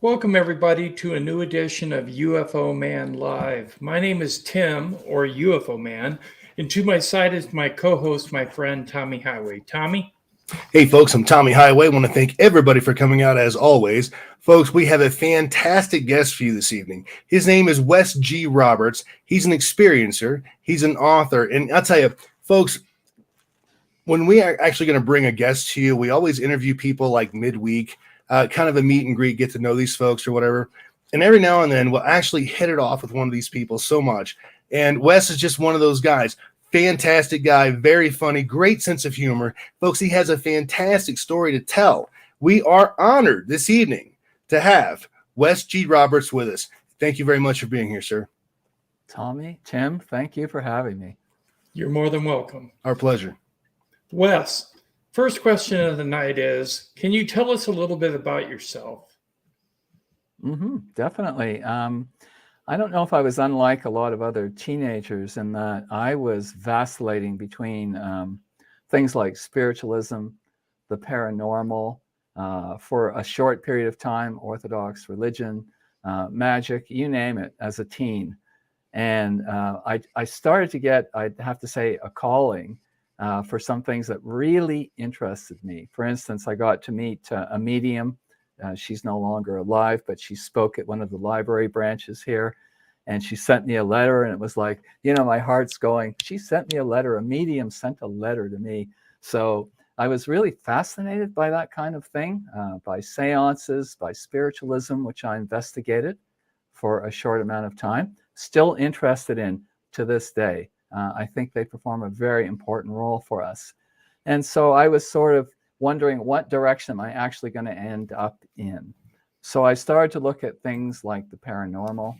Welcome, everybody, to a new edition of UFO Man Live. My name is Tim, or UFO Man, and to my side is my co host, my friend Tommy Highway. Tommy? Hey, folks, I'm Tommy Highway. I want to thank everybody for coming out as always. Folks, we have a fantastic guest for you this evening. His name is Wes G. Roberts. He's an experiencer, he's an author, and I'll tell you, folks, when we are actually going to bring a guest to you, we always interview people like midweek, kind of a meet and greet, get to know these folks or whatever. And every now and then we'll actually hit it off with one of these people so much. And Wes is just one of those guys. Fantastic guy, very funny, great sense of humor. Folks, he has a fantastic story to tell. We are honored this evening to have Wes G. Roberts with us. Thank you very much for being here, sir. Tommy, Tim, thank you for having me. You're more than welcome. Our pleasure. Wes, first question of the night is, can you tell us a little bit about yourself? Definitely. I don't know if I was unlike a lot of other teenagers in that I was vacillating between things like spiritualism, the paranormal, for a short period of time, Orthodox religion, magic, you name it, as a teen. And I started to get, I'd have to say, a calling for some things that really interested me. For instance, I got to meet a medium. She's no longer alive, but she spoke at one of the library branches here. And she sent me a letter, and it was like, my heart's going, she sent me a letter. A medium sent a letter to me. So I was really fascinated by that kind of thing, by seances, by spiritualism, which I investigated for a short amount of time. Still interested in to this day. I think they perform a very important role for us. And so I was sort of wondering, what direction am I actually going to end up in? So I started to look at things like the paranormal,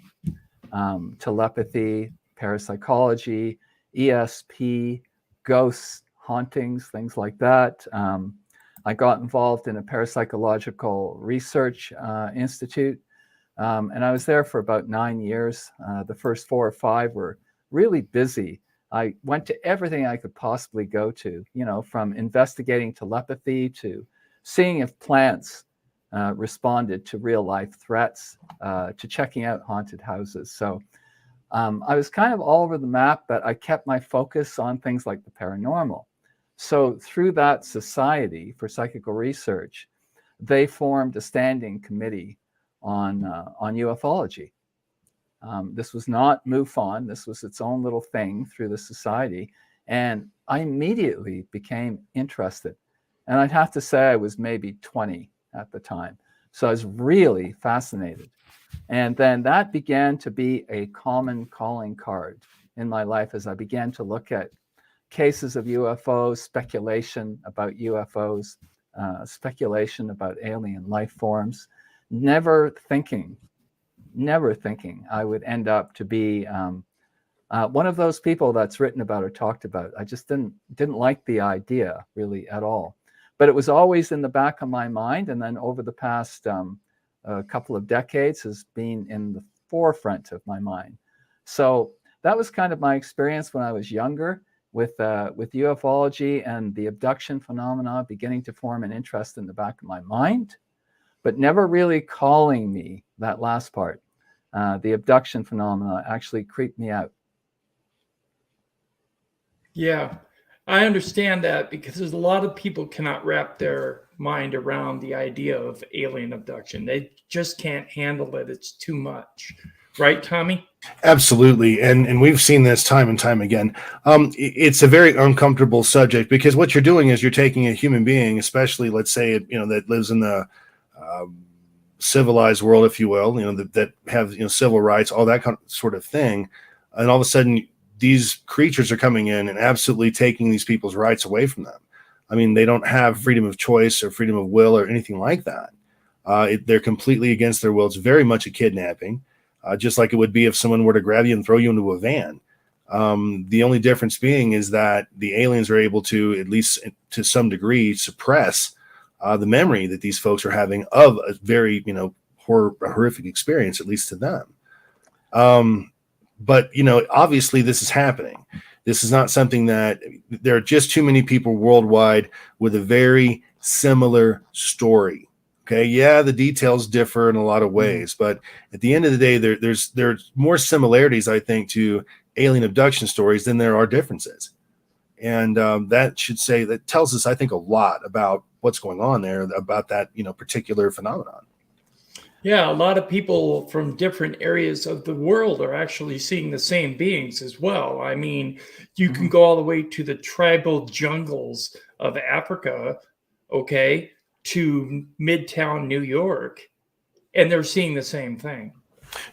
telepathy, parapsychology, ESP, ghosts, hauntings, things like that. I got involved in a parapsychological research institute, and I was there for about 9 years. The first 4 or 5 were really busy. I went to everything I could possibly go to, from investigating telepathy to seeing if plants responded to real life threats, to checking out haunted houses. So I was kind of all over the map, but I kept my focus on things like the paranormal. So through that Society for Psychical Research, they formed a standing committee on ufology. This was not MUFON. This was its own little thing through the society. And I immediately became interested. And I'd have to say I was maybe 20 at the time. So I was really fascinated. And then that began to be a common calling card in my life as I began to look at cases of UFOs, speculation about UFOs, speculation about alien life forms, never thinking I would end up to be one of those people that's written about or talked about. I just didn't like the idea really at all. But it was always in the back of my mind, and then over the past couple of decades has been in the forefront of my mind. So that was kind of my experience when I was younger with ufology and the abduction phenomena beginning to form an interest in the back of my mind, but never really calling me. That last part, the abduction phenomena, actually creeped me out. Yeah, I understand that because a lot of people cannot wrap their mind around the idea of alien abduction. They just can't handle it. It's too much. Right, Tommy? Absolutely. And we've seen this time and time again. It's a very uncomfortable subject because what you're doing is you're taking a human being, especially, let's say, that lives in the civilized world, if you will, that have, civil rights, all that sort of thing. And all of a sudden, these creatures are coming in and absolutely taking these people's rights away from them. I mean, they don't have freedom of choice or freedom of will or anything like that. They're completely against their will. It's very much a kidnapping, just like it would be if someone were to grab you and throw you into a van. The only difference being is that the aliens are able to, at least to some degree, suppress the memory that these folks are having of a very, horrific experience, at least to them. But, obviously this is happening. This is not something that there are just too many people worldwide with a very similar story Okay, yeah, the details differ in a lot of Mhm. ways, but at the end of the day, there's more similarities, I think, to alien abduction stories than there are differences, and that tells us, I think, a lot about what's going on there, about that particular phenomenon. Yeah, a lot of people from different areas of the world are actually seeing the same beings as well. I mean, you can Mhm. go all the way to the tribal jungles of Africa, okay, to Midtown New York, and they're seeing the same thing.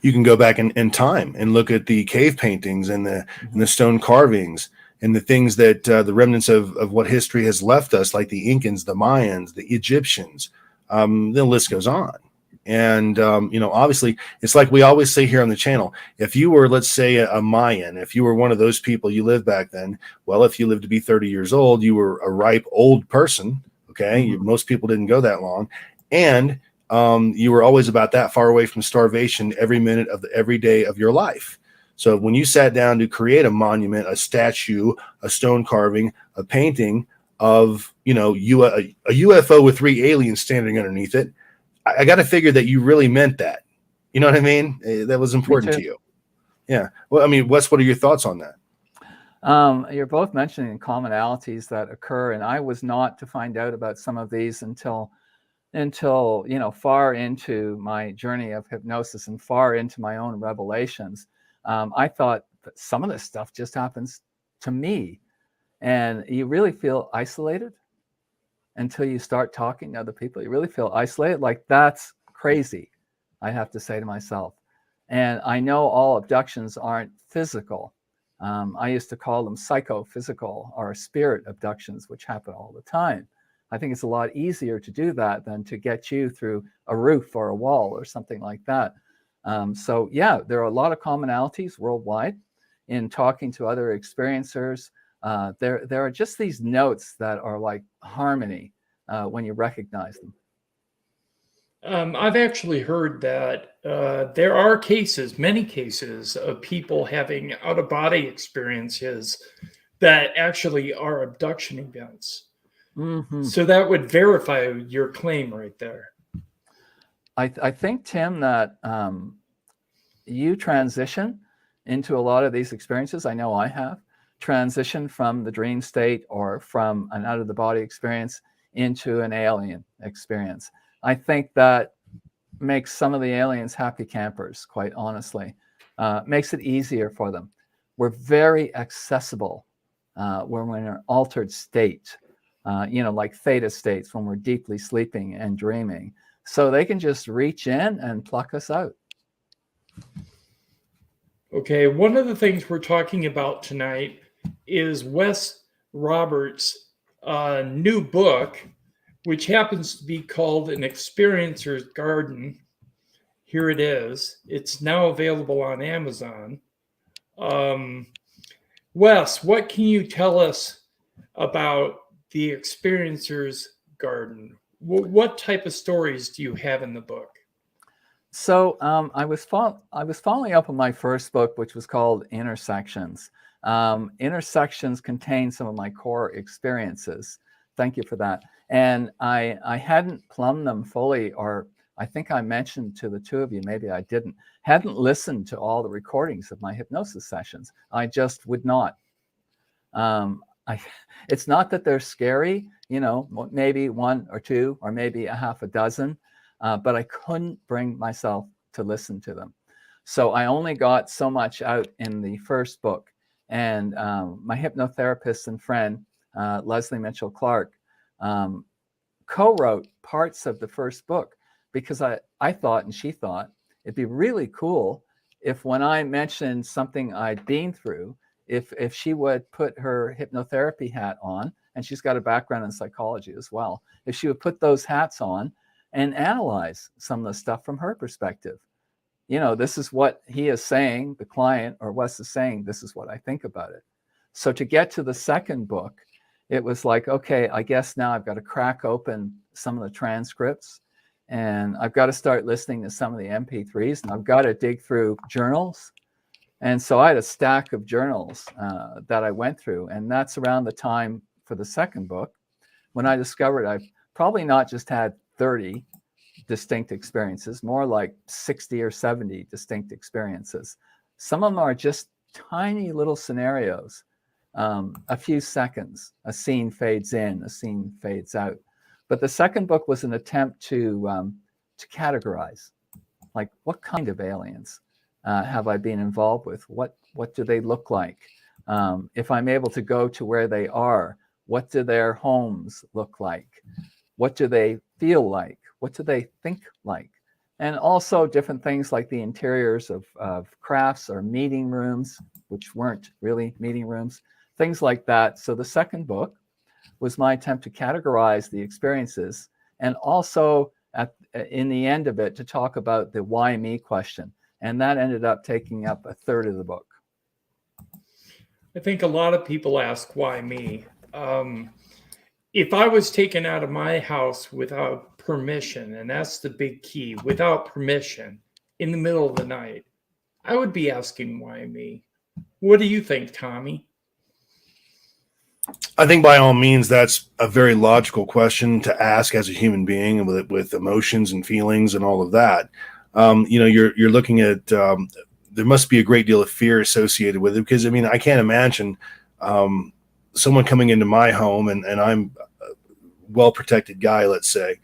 You can go back in time and look at the cave paintings and the Mhm. stone carvings and the things that the remnants of what history has left us, like the Incans, the Mayans, the Egyptians. The list goes on. And obviously, it's like we always say here on the channel: if you were, let's say, a Mayan, if you were one of those people, you lived back then. Well, if you lived to be 30 years old, you were a ripe old person. Okay, Mhm. most people didn't go that long, and you were always about that far away from starvation every minute of every day of your life. So when you sat down to create a monument, a statue, a stone carving, a painting of a UFO with three aliens standing underneath it, I got to figure that you really meant that. You know what I mean? That was Me important to too. you. Yeah. Well, I mean, Wes, what are your thoughts on that? You're both mentioning commonalities that occur, and I was not to find out about some of these until far into my journey of hypnosis and far into my own revelations. I thought that some of this stuff just happens to me, and you really feel isolated until you start talking to other people. You really feel isolated. Like, that's crazy, I have to say to myself. And I know all abductions aren't physical. I used to call them psychophysical or spirit abductions, which happen all the time. I think it's a lot easier to do that than to get you through a roof or a wall or something like that. So, yeah, there are a lot of commonalities worldwide in talking to other experiencers. There are just these notes that are like harmony when you recognize them. I've actually heard that there are cases, many cases, of people having out of body experiences that actually are abduction events. Hmm. So that would verify your claim right there. I think, Tim, that you transition into a lot of these experiences. I know I have transitioned from the dream state or from an out of the body experience into an alien experience. I think that makes some of the aliens happy campers, quite honestly. Makes it easier for them. We're very accessible when we're in an altered state, like theta states, when we're deeply sleeping and dreaming. So they can just reach in and pluck us out. Okay, one of the things we're talking about tonight is Wes Roberts' new book, which happens to be called An Experiencer's Garden. Here it is. It's now available on Amazon. Um, Wes, what can you tell us about the Experiencer's Garden? What type of stories do you have in the book? So I was following up on my first book, which was called Intersections. Intersections contain some of my core experiences. Thank you for that. And I hadn't plumbed them fully, or I think I mentioned to the two of you, maybe I didn't, hadn't listened to all the recordings of my hypnosis sessions. I just would not. I, it's not that they're scary, maybe one or two, or maybe a half a dozen, but I couldn't bring myself to listen to them. So I only got so much out in the first book. And my hypnotherapist and friend, Leslie Mitchell Clark, um, co-wrote parts of the first book because I thought, and she thought, it'd be really cool if when I mentioned something I'd been through, if she would put her hypnotherapy hat on, and she's got a background in psychology as well, if she would put those hats on and analyze some of the stuff from her perspective. This is what he is saying, the client or Wes is saying, this is what I think about it. So to get to the second book, it was like, okay, I guess now I've got to crack open some of the transcripts, and I've got to start listening to some of the MP3s, and I've got to dig through journals. And so I had a stack of journals that I went through, and that's around the time for the second book when I discovered I've probably not just had 30, distinct experiences, more like 60 or 70 distinct experiences. Some of them are just tiny little scenarios, a few seconds, a scene fades in, a scene fades out. But the second book was an attempt to categorize, like, what kind of aliens have I been involved with? What do they look like? If I'm able to go to where they are, what do their homes look like? What do they feel like? What do they think like? And also different things like the interiors of crafts or meeting rooms, which weren't really meeting rooms, things like that. So the second book was my attempt to categorize the experiences, and also in the end of it to talk about the why me question. And that ended up taking up a third of the book. I think a lot of people ask, why me? If I was taken out of my house without permission, and that's the big key, without permission, in the middle of the night, I would be asking, why me? What do you think, Tommy? I think by all means, that's a very logical question to ask as a human being with emotions and feelings and all of that. You're looking at, there must be a great deal of fear associated with it, because, I mean, I can't imagine someone coming into my home, and I'm a well-protected guy, let's say.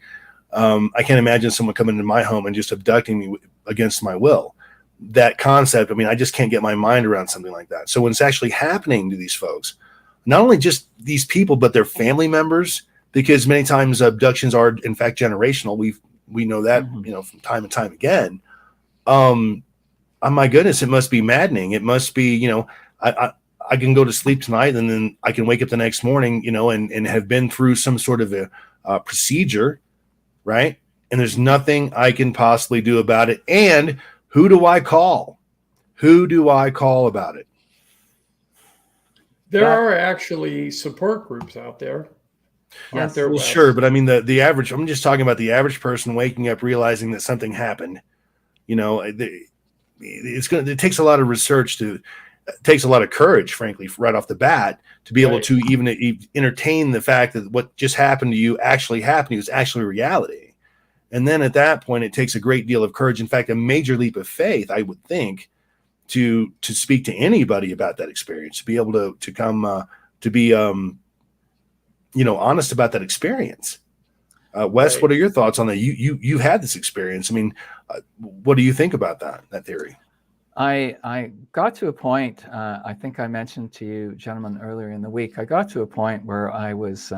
I can't imagine someone coming into my home and just abducting me against my will. That concept, I mean, I just can't get my mind around something like that. So when it's actually happening to these folks, not only just these people, but their family members, because many times abductions are, in fact, generational. We know that, from time and time again. Oh my goodness, it must be maddening. It must be, I can go to sleep tonight, and then I can wake up the next morning, and have been through some sort of a procedure, right? And there's nothing I can possibly do about it. And who do I call? Who do I call about it? There are actually support groups out there, aren't there? Well, Wes? sure, but I mean the average. I'm just talking about the average person waking up realizing that something happened. It takes a lot of research it takes a lot of courage, frankly, right off the bat, to be able to even entertain the fact that what just happened to you actually happened to you is actually reality. And then at that point, it takes a great deal of courage. In fact, a major leap of faith, I would think, to speak to anybody about that experience, to be able to come to be honest about that experience. Wes, what are your thoughts on that? You had this experience. I mean, what do you think about that theory? I got to a point, I think I mentioned to you gentlemen earlier in the week, I got to a point where I was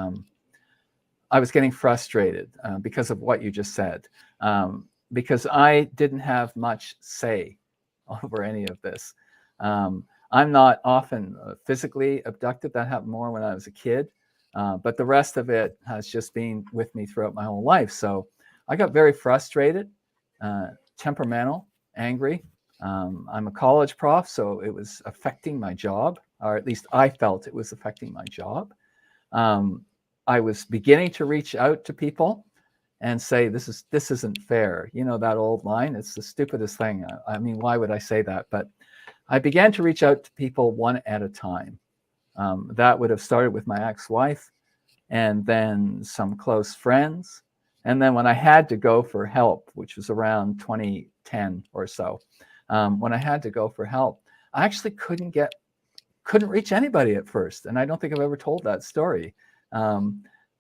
getting frustrated because of what you just said, because I didn't have much say over any of this. I'm not often physically abducted. That happened more when I was a kid, but the rest of it has just been with me throughout my whole life. So I got very frustrated, temperamental, angry. I'm a college prof, so it was affecting my job, or at least I felt it was affecting my job. I was beginning to reach out to people and say, this isn't fair. You know that old line, it's the stupidest thing. I mean, why would I say that? But I began to reach out to people one at a time. That would have started with my ex-wife, and then some close friends. And then when I had to go for help, which was around 2010 or so, when I had to go for help, I actually couldn't reach anybody at first. And I don't think I've ever told that story.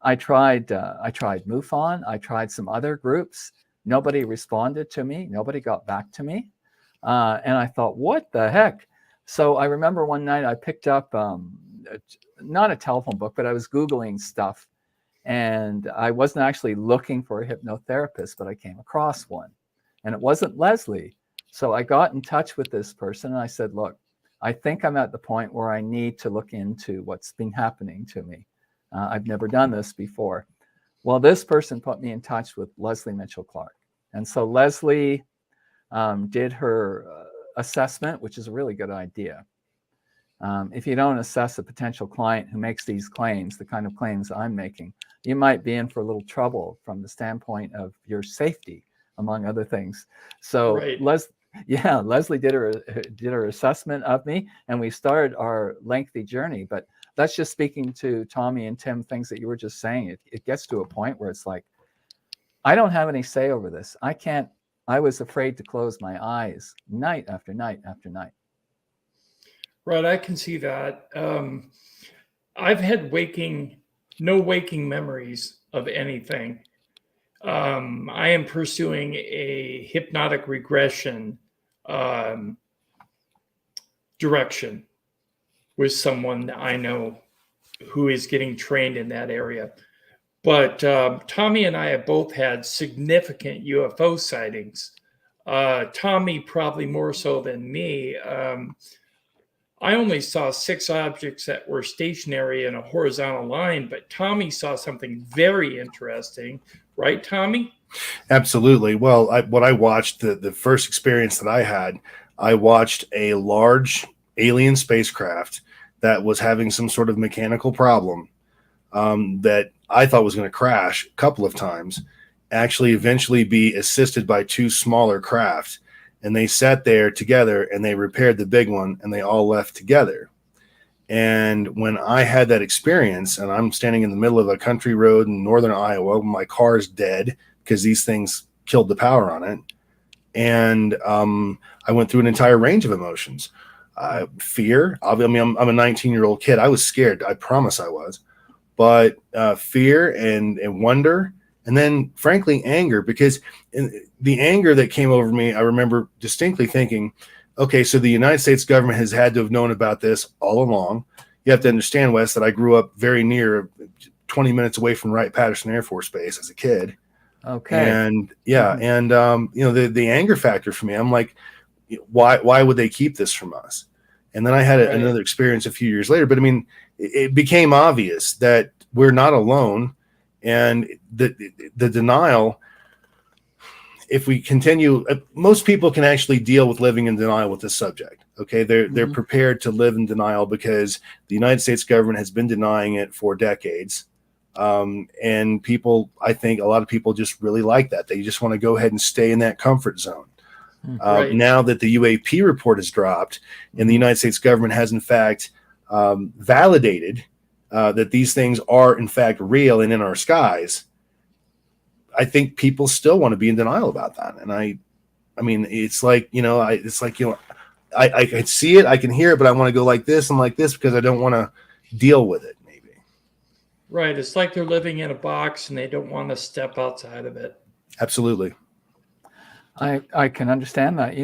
I tried MUFON. I tried some other groups. Nobody responded to me. Nobody got back to me. And I thought, what the heck? So I remember one night I picked up, not a telephone book, but I was Googling stuff. And I wasn't actually looking for a hypnotherapist, but I came across one. And it wasn't Leslie. So I got in touch with this person and I said, look, I think I'm at the point where I need to look into what's been happening to me. I've never done this before. Well, this person put me in touch with Leslie Mitchell-Clark. And so Leslie did her assessment, which is a really good idea. If you don't assess a potential client who makes these claims, the kind of claims I'm making, you might be in for a little trouble from the standpoint of your safety, among other things. So Leslie did her assessment of me, and we started our lengthy journey. But that's just speaking to Tommy and Tim, things that you were just saying. It gets to a point where it's like, I don't have any say over this. I can't. I was afraid to close my eyes night after night after night. Right, I can see that. I've had no waking memories of anything. I am pursuing a hypnotic regression um, direction with someone that I know who is getting trained in that area. But Tommy and I have both had significant UFO sightings. Tommy probably more so than me. I only saw 6 objects that were stationary in a horizontal line, but Tommy saw something very interesting, right, Tommy? Absolutely. Well, what I watched, the first experience that I watched a large alien spacecraft that was having some sort of mechanical problem that I thought was going to crash a couple of times, actually eventually be assisted by 2 smaller craft. And they sat there together and they repaired the big one and they all left together. And when I had that experience, and I'm standing in the middle of a country road in northern Iowa, my car's dead because these things killed the power on it. And I went through an entire range of emotions. Fear. I mean, I'm a 19-year-old kid. I was scared. I promise I was. But fear and wonder, and then frankly anger, because the anger that came over me, I remember distinctly thinking, okay, so the United States government has had to have known about this all along. You have to understand, Wes, that I grew up very near 20 minutes away from Wright-Patterson Air Force Base as a kid. Okay. And yeah, and the anger factor for me, I'm like, why would they keep this from us? And then I had another experience a few years later, but I mean, it became obvious that we're not alone, and the denial, if we continue, most people can actually deal with living in denial with this subject. Okay, they're prepared to live in denial because the United States government has been denying it for decades. And people, I think a lot of people just really like that. They just want to go ahead and stay in that comfort zone. Now that the UAP report has dropped and the United States government has in fact validated that these things are in fact real and in our skies, I think people still want to be in denial about that. And I mean, it's like, I can see it, I can hear it, but I want to go like this and like this because I don't want to deal with it. Right. It's like they're living in a box and they don't want to step outside of it. Absolutely. I can understand that.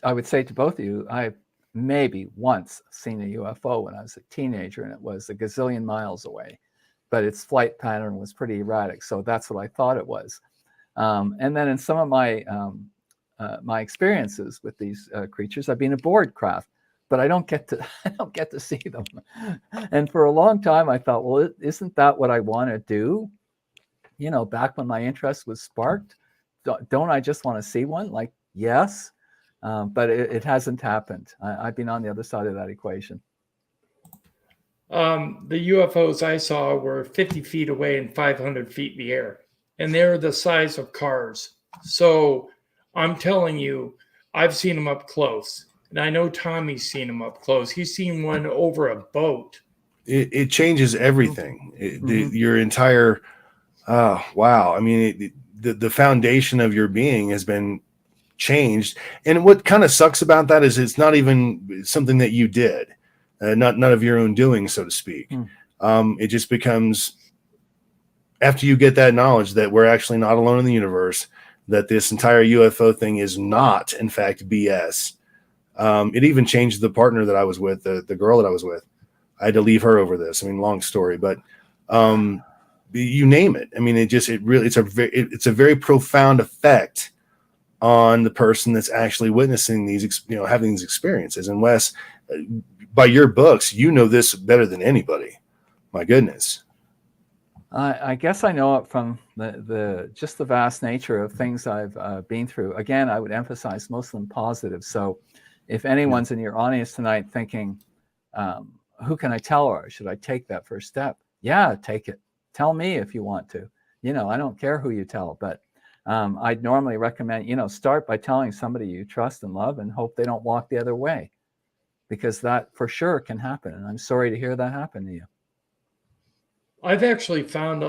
I would say to both of you, I've maybe once seen a UFO when I was a teenager, and it was a gazillion miles away, but its flight pattern was pretty erratic. So that's what I thought it was. And then in some of my experiences with these creatures, I've been aboard craft, but I don't get to see them. And for a long time, I thought, well, isn't that what I want to do? Back when my interest was sparked, don't I just want to see one? Like, yes, but it hasn't happened. I've been on the other side of that equation. The UFOs I saw were 50 feet away and 500 feet in the air, and they're the size of cars. So I'm telling you, I've seen them up close. And I know Tommy's seen them up close. He's seen one over a boat. It changes everything. Your entire, wow. I mean, the foundation of your being has been changed. And what kind of sucks about that is it's not even something that you did, none of your own doing, so to speak. It just becomes, after you get that knowledge that we're actually not alone in the universe, that this entire UFO thing is not, in fact, BS. It even changed the partner that I was with, the girl that I was with. I had to leave her over this. I mean, long story, but you name it. I mean, it's a very profound effect on the person that's actually witnessing these, having these experiences. And Wes, by your books, this better than anybody. My goodness. I guess I know it from just the vast nature of things I've been through. Again, I would emphasize most of them positive. So if anyone's in your audience tonight thinking, who can I tell, or should I take that first step? Yeah, take it. Tell me if you want to. I don't care who you tell, but I'd normally recommend, start by telling somebody you trust and love and hope they don't walk the other way, because that for sure can happen. And I'm sorry to hear that happen to you. I've actually found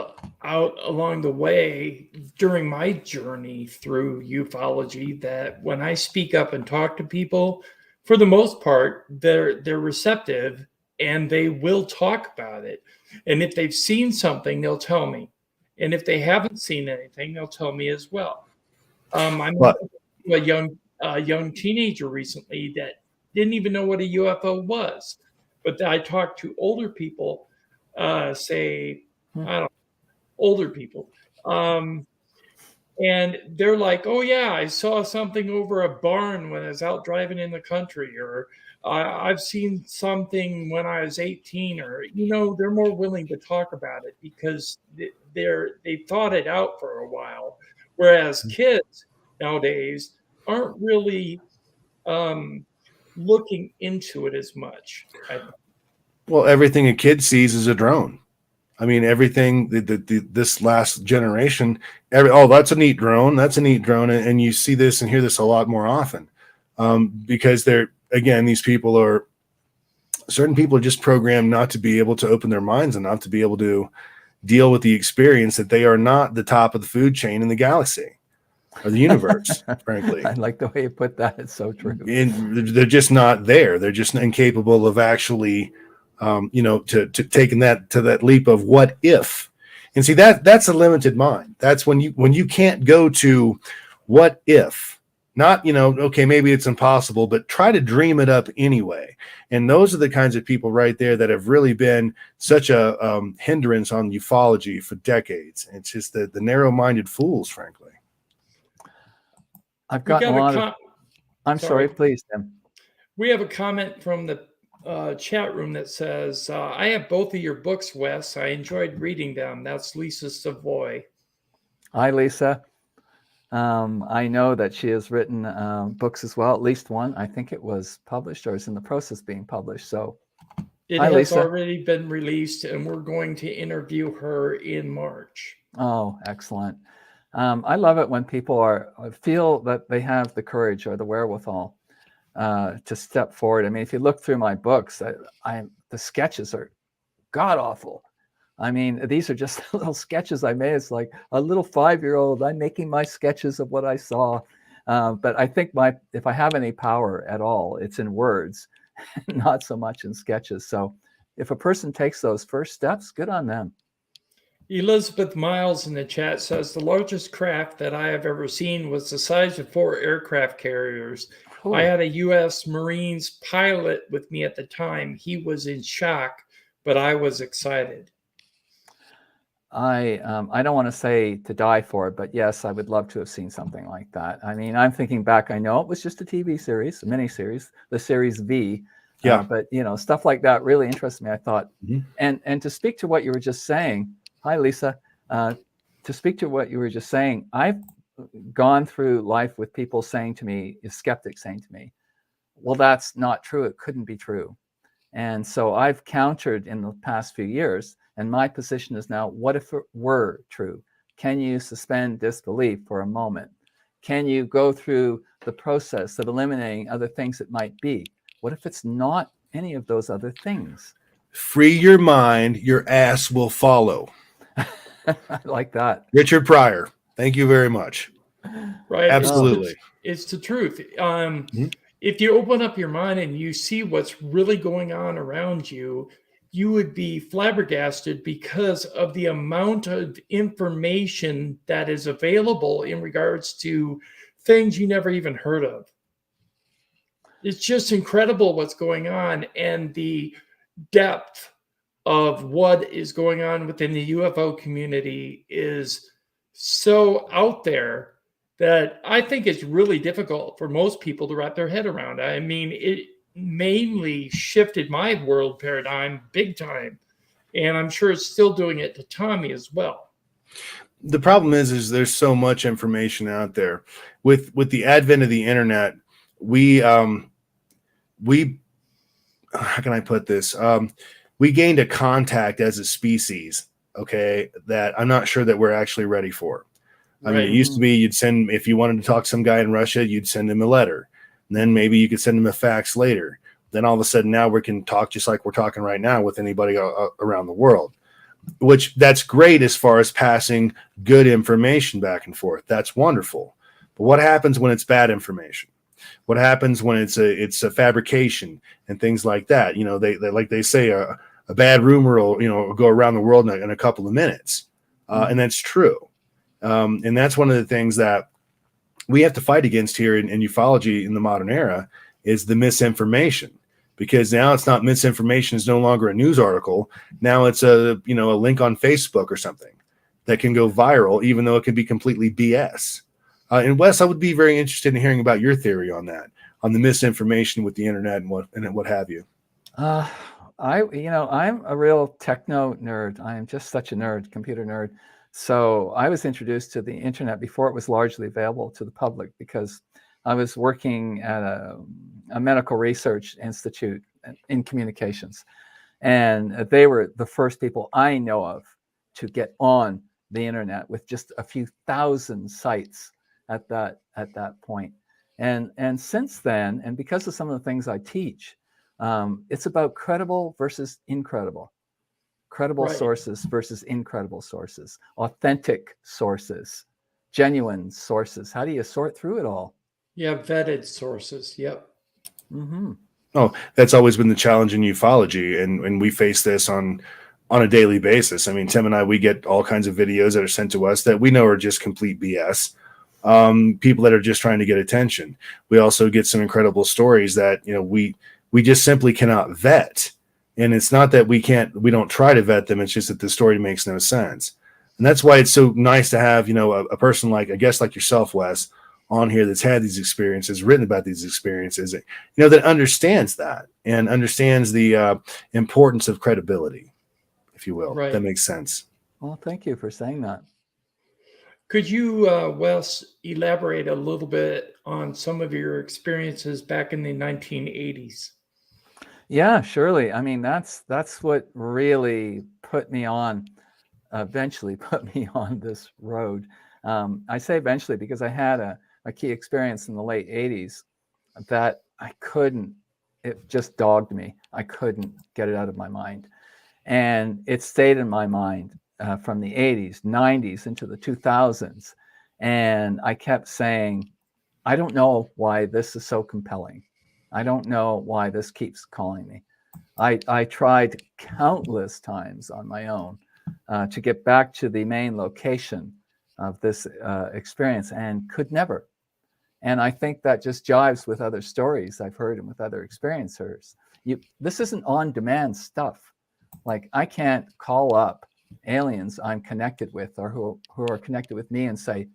out along the way during my journey through ufology that when I speak up and talk to people, for the most part, they're receptive and they will talk about it. And if they've seen something, they'll tell me. And if they haven't seen anything, they'll tell me as well. I met But a young teenager recently that didn't even know what a UFO was, but I talked to older people, say, Hmm. I don't know, older people, and they're like, "Oh yeah, I saw something over a barn when I was out driving in the country," or "I've seen something when I was 18," or they're more willing to talk about it because they've thought it out for a while, whereas kids nowadays aren't really um, looking into it as much. I think. well, everything a kid sees is a drone. I mean, everything this last generation, oh, that's a neat drone. That's a neat drone. And you see this and hear this a lot more often because these people certain people are just programmed not to be able to open their minds and not to be able to deal with the experience that they are not the top of the food chain in the galaxy or the universe, frankly. I like the way you put that. It's so true. And they're just not there. They're just incapable of actually to taking that to that leap of what if. And see, that's a limited mind. That's when you can't go to what if, not, okay, maybe it's impossible, but try to dream it up anyway. And those are the kinds of people right there that have really been such a hindrance on ufology for decades. It's just the narrow-minded fools, frankly. I've We gotten a got lot a of. I'm sorry, please, Tim. We have a comment from the chat room that says, "I have both of your books, Wes. I enjoyed reading them." That's Lisa Savoy. Hi, Lisa. I know that she has written books as well, at least one. I think it was published or is in the process of being published. So, It hi, has Lisa. already been released, and we're going to interview her in March. Oh, excellent. I love it when people feel that they have the courage or the wherewithal to step forward. I mean, if you look through my books, the sketches are god awful. I mean, these are just little sketches I made. It's like a little 5-year-old. I'm making my sketches of what I saw. But I think if I have any power at all, it's in words, not so much in sketches. So if a person takes those first steps, good on them. Elizabeth Miles in the chat says, "The largest craft that I have ever seen was the size of 4 aircraft carriers. Cool. I had a U.S. Marines pilot with me at the time. He was in shock, but I was excited." I don't want to say to die for it, but yes, I would love to have seen something like that. I mean, I'm thinking back. I know it was just a TV series, a miniseries, the series V. Yeah. But stuff like that really interests me. I thought, and to speak to what you were just saying. Hi, Lisa. To speak to what you were just saying, I've gone through life with people saying to me, skeptics saying to me, "Well, that's not true. It couldn't be true." And so I've countered in the past few years. And my position is now, what if it were true? Can you suspend disbelief for a moment? Can you go through the process of eliminating other things it might be? What if it's not any of those other things? Free your mind, your ass will follow. I like that. Richard Pryor. Thank you very much. Right. Absolutely. It's the truth. If you open up your mind and you see what's really going on around you, you would be flabbergasted because of the amount of information that is available in regards to things you never even heard of. It's just incredible what's going on, and the depth of what is going on within the UFO community is so out there that I think it's really difficult for most people to wrap their head around. I mean, it mainly shifted my world paradigm big time, and I'm sure it's still doing it to Tommy as well. The problem is there's so much information out there. With the advent of the internet, we how can I put this? We gained a contact as a species, okay, that I'm not sure that we're actually ready for. I mean, it used to be you'd send, if you wanted to talk to some guy in Russia, you'd send him a letter. And then maybe you could send him a fax later. Then all of a sudden now we can talk just like we're talking right now with anybody around the world. which that's great as far as passing good information back and forth. That's wonderful. But what happens when it's bad information? What happens when it's a fabrication and things like that? You know, they like they say a bad rumor will, you know, go around the world in a couple of minutes, and that's true. And that's one of the things that we have to fight against here in ufology in the modern era is the misinformation, because now it's not misinformation is no longer a news article. Now it's a link on Facebook or something that can go viral, even though it can be completely BS. And Wes, I would be very interested in hearing about your theory on that, on the misinformation with the internet and what have you. I'm a real techno nerd. I am just such a nerd, computer nerd. So I was introduced to the internet before it was largely available to the public, because I was working at a medical research institute in communications. And they were the first people I know of to get on the internet with just a few thousand sites at that point. And since then, and because of some of the things I teach, it's about credible versus incredible. Credible sources versus incredible sources, authentic sources, genuine sources. How do you sort through it all? Yeah, vetted sources. Yep. Mm-hmm. Oh, that's always been the challenge in ufology, and we face this on a daily basis. I mean, Tim and I, we get all kinds of videos that are sent to us that we know are just complete BS. People that are just trying to get attention. We also get some incredible stories that we just simply cannot vet. And it's not that we don't try to vet them. It's just that the story makes no sense. And that's why it's so nice to have, a person like, a guest like yourself, Wes, on here that's had these experiences, written about these experiences, that understands that and understands the importance of credibility, if you will. Right. That makes sense. Well, thank you for saying that. Could you, Wes, elaborate a little bit on some of your experiences back in the 1980s? Yeah, surely. I mean, that's what really eventually put me on this road. I say eventually because I had a key experience in the late 80s that it just dogged me. I couldn't get it out of my mind. And it stayed in my mind from the 80s, 90s into the 2000s. And I kept saying, I don't know why this is so compelling. I don't know why this keeps calling me. I tried countless times on my own to get back to the main location of this experience and could never. And I think that just jives with other stories I've heard and with other experiencers. This isn't on-demand stuff. Like, I can't call up aliens I'm connected with or who are connected with me and say,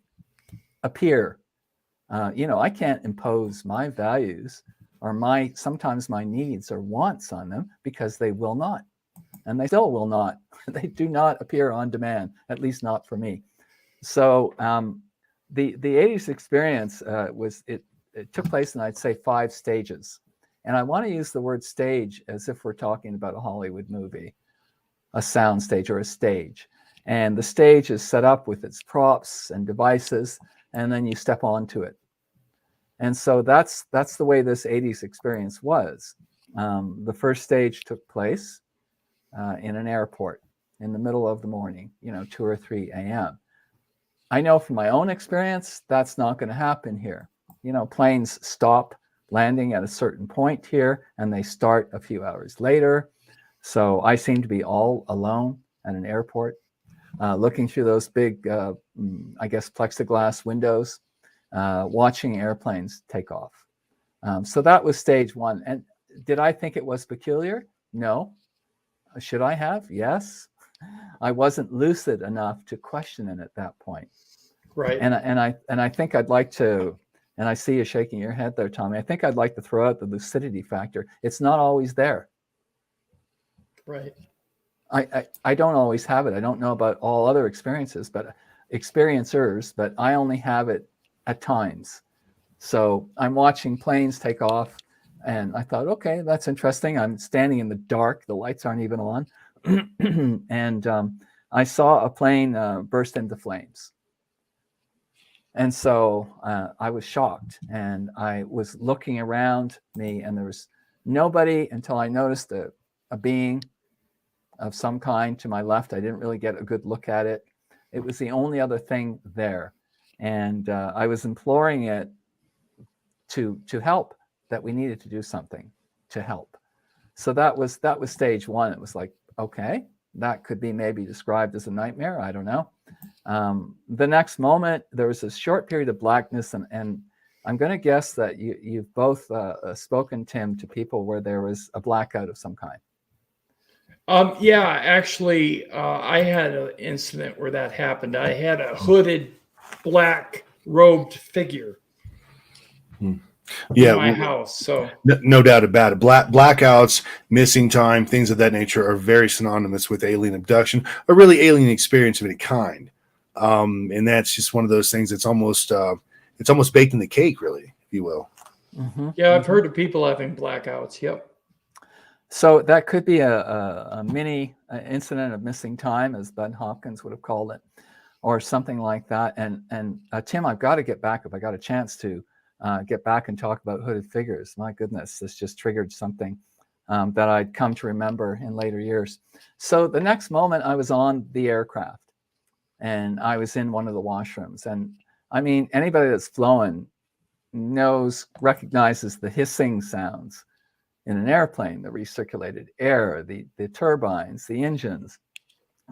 appear. I can't impose my values or sometimes my needs or wants on them, because they will not. And they still will not. They do not appear on demand, at least not for me. So the 80s experience it took place in, I'd say, 5 stages. And I want to use the word stage as if we're talking about a Hollywood movie, a sound stage or a stage. And the stage is set up with its props and devices, and then you step onto it. And so that's the way this 80s experience was. The first stage took place in an airport in the middle of the morning, 2 or 3 a.m. I know from my own experience, that's not going to happen here. Planes stop landing at a certain point here, and they start a few hours later. So I seem to be all alone at an airport, looking through those big, plexiglass windows, watching airplanes take off. So that was stage 1. And did I think it was peculiar? No. Should I have? Yes. I wasn't lucid enough to question it at that point. Right. And I think I'd like to, and I see you shaking your head there, Tommy. I think I'd like to throw out the lucidity factor. It's not always there. Right. I don't always have it. I don't know about all other experiencers, but I only have it at times. So I'm watching planes take off, and I thought, okay, that's interesting. I'm standing in the dark. The lights aren't even on. And I saw a plane burst into flames. And so I was shocked, and I was looking around me, and there was nobody until I noticed a being of some kind to my left. I didn't really get a good look at it. It was the only other thing there. And I was imploring it to help, that we needed to do something to help. So that was stage one. It was like, okay, that could be maybe described as a nightmare. I don't know. The next moment, there was a short period of blackness, and I'm going to guess that you've both spoken, Tim, to people where there was a blackout of some kind. Yeah, actually, I had an incident where that happened. I had a hooded, black robed figure Yeah, in my house. So no doubt about it. Blackouts, missing time, things of that nature are very synonymous with alien abduction, or really alien experience of any kind. And that's just one of those things that's almost baked in the cake, really, if you will. Mm-hmm. yeah, I've heard of people having blackouts. Yep. So that could be a mini incident of missing time, as Ben Hopkins would have called it, or something like that. And Tim, I've got to get back, if I got a chance to get back and talk about hooded figures. My goodness, this just triggered something that I'd come to remember in later years. So the next moment, I was on the aircraft, and I was in one of the washrooms. And I mean, anybody that's flown recognizes the hissing sounds in an airplane, the recirculated air, the turbines, the engines.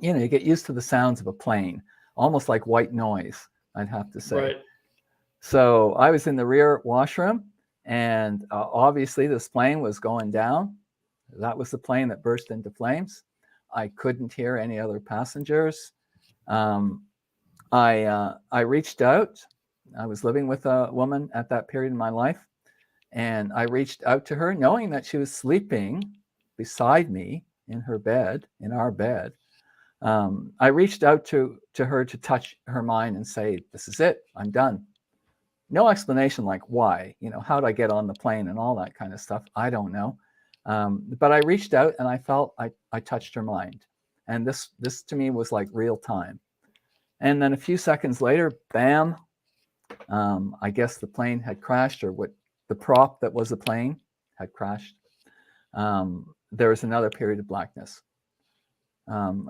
You know, you get used to the sounds of a plane, almost like white noise, I'd have to say. Right. So I was in the rear washroom, and obviously this plane was going down. That was the plane that burst into flames. I couldn't hear any other passengers. I reached out. I was living with a woman at that period in my life. And I reached out to her, knowing that she was sleeping beside me in her bed, in our bed. I reached out to her to touch her mind and say, "This is it. I'm done." No explanation like why, how'd I get on the plane and all that kind of stuff. I don't know. But I reached out, and I felt I touched her mind. And this to me was like real time. And then a few seconds later, bam, I guess the plane had crashed, or what the prop that was the plane had crashed. There was another period of blackness.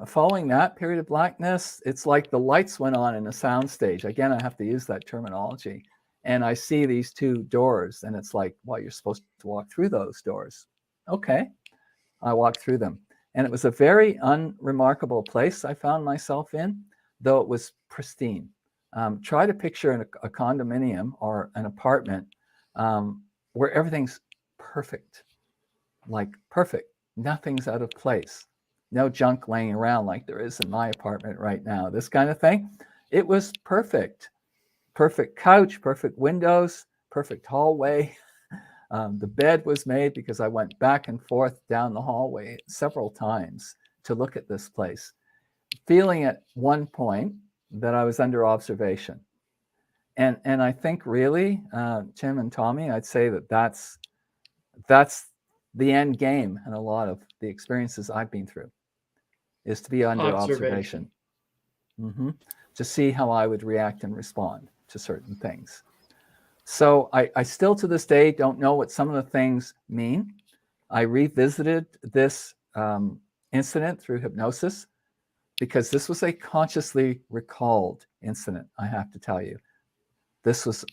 Following that period of blackness, it's like the lights went on in a soundstage. Again, I have to use that terminology. And I see these two doors, and it's like, well, you're supposed to walk through those doors. Okay, I walked through them. And it was a very unremarkable place I found myself in, though it was pristine. Try to picture a condominium or an apartment where everything's perfect, like perfect. Nothing's out of place. No junk laying around like there is in my apartment right now. This kind of thing. It was perfect. Perfect couch, perfect windows, perfect hallway. The bed was made because I went back and forth down the hallway several times to look at this place, feeling at one point that I was under observation. And I think really, Tim and Tommy, I'd say that's the end game in a lot of the experiences I've been through, is to be under observation. Mm-hmm. To see how I would react and respond to certain things. So I still to this day don't know what some of the things mean. I revisited this incident through hypnosis, because this was a consciously recalled incident, I have to tell you. This was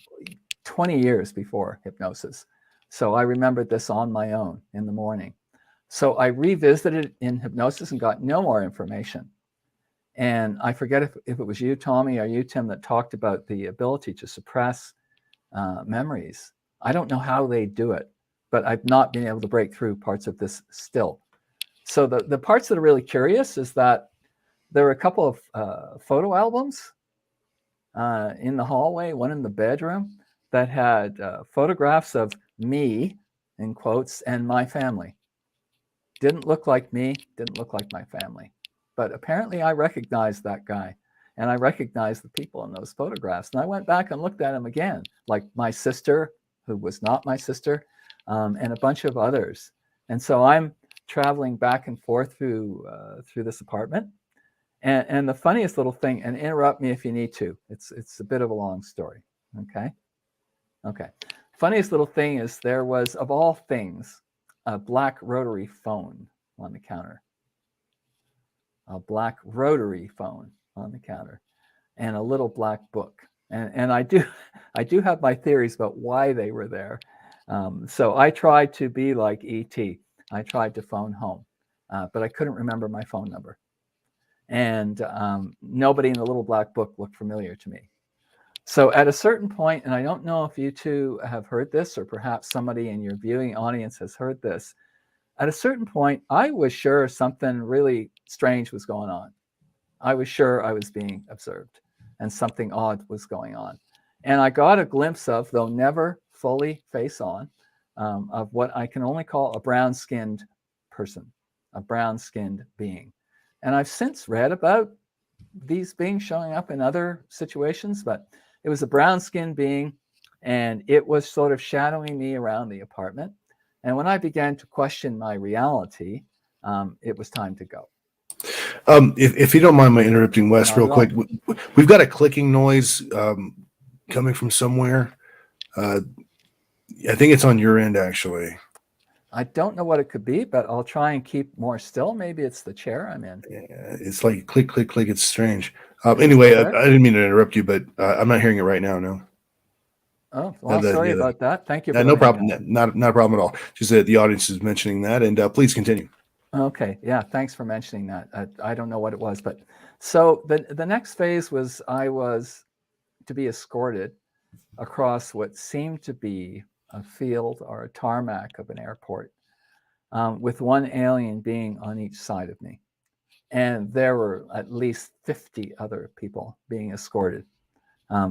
20 years before hypnosis. So I remembered this on my own in the morning. So I revisited in hypnosis and got no more information. And I forget if it was you, Tommy, or you, Tim, that talked about the ability to suppress memories. I don't know how they do it, but I've not been able to break through parts of this still. So the parts that are really curious is that there were a couple of photo albums in the hallway, one in the bedroom, that had photographs of me, in quotes, and my family. Didn't look like me, didn't look like my family. But apparently I recognized that guy, and I recognized the people in those photographs. And I went back and looked at them again, like my sister, who was not my sister, and a bunch of others. And so I'm traveling back and forth through this apartment. And the funniest little thing, and interrupt me if you need to, it's a bit of a long story, okay? Okay. Funniest little thing is there was, of all things, a black rotary phone on the counter. a black rotary phone on the counter, and a little black book. And I do have my theories about why they were there. So I tried to be like E.T. I tried to phone home, but I couldn't remember my phone number. And nobody in the little black book looked familiar to me. So at a certain point, and I don't know if you two have heard this, or perhaps somebody in your viewing audience has heard this, at a certain point, I was sure something really strange was going on. I was sure I was being observed and something odd was going on. And I got a glimpse of, though never fully face on, of what I can only call a brown-skinned person, a brown-skinned being. And I've since read about these beings showing up in other situations, but it was a brown-skinned being, and it was sort of shadowing me around the apartment. And when I began to question my reality, it was time to go. If you don't mind my interrupting, Wes, Not real at quick, all. we've got a clicking noise coming from somewhere. I think it's on your end, actually. I don't know what it could be, but I'll try and keep more still. Maybe it's the chair I'm in. It's like click, click, click. It's strange. Anyway, I didn't mean to interrupt you, but I'm not hearing it right now. No. Oh, well, sorry about that. Thank you for no letting me problem. know. Not a problem at all. Just that the audience is mentioning that, and please continue. Okay, yeah, thanks for mentioning that. I don't know what it was, but so the next phase was I was to be escorted across what seemed to be a field or a tarmac of an airport, with one alien being on each side of me. And there were at least 50 other people being escorted,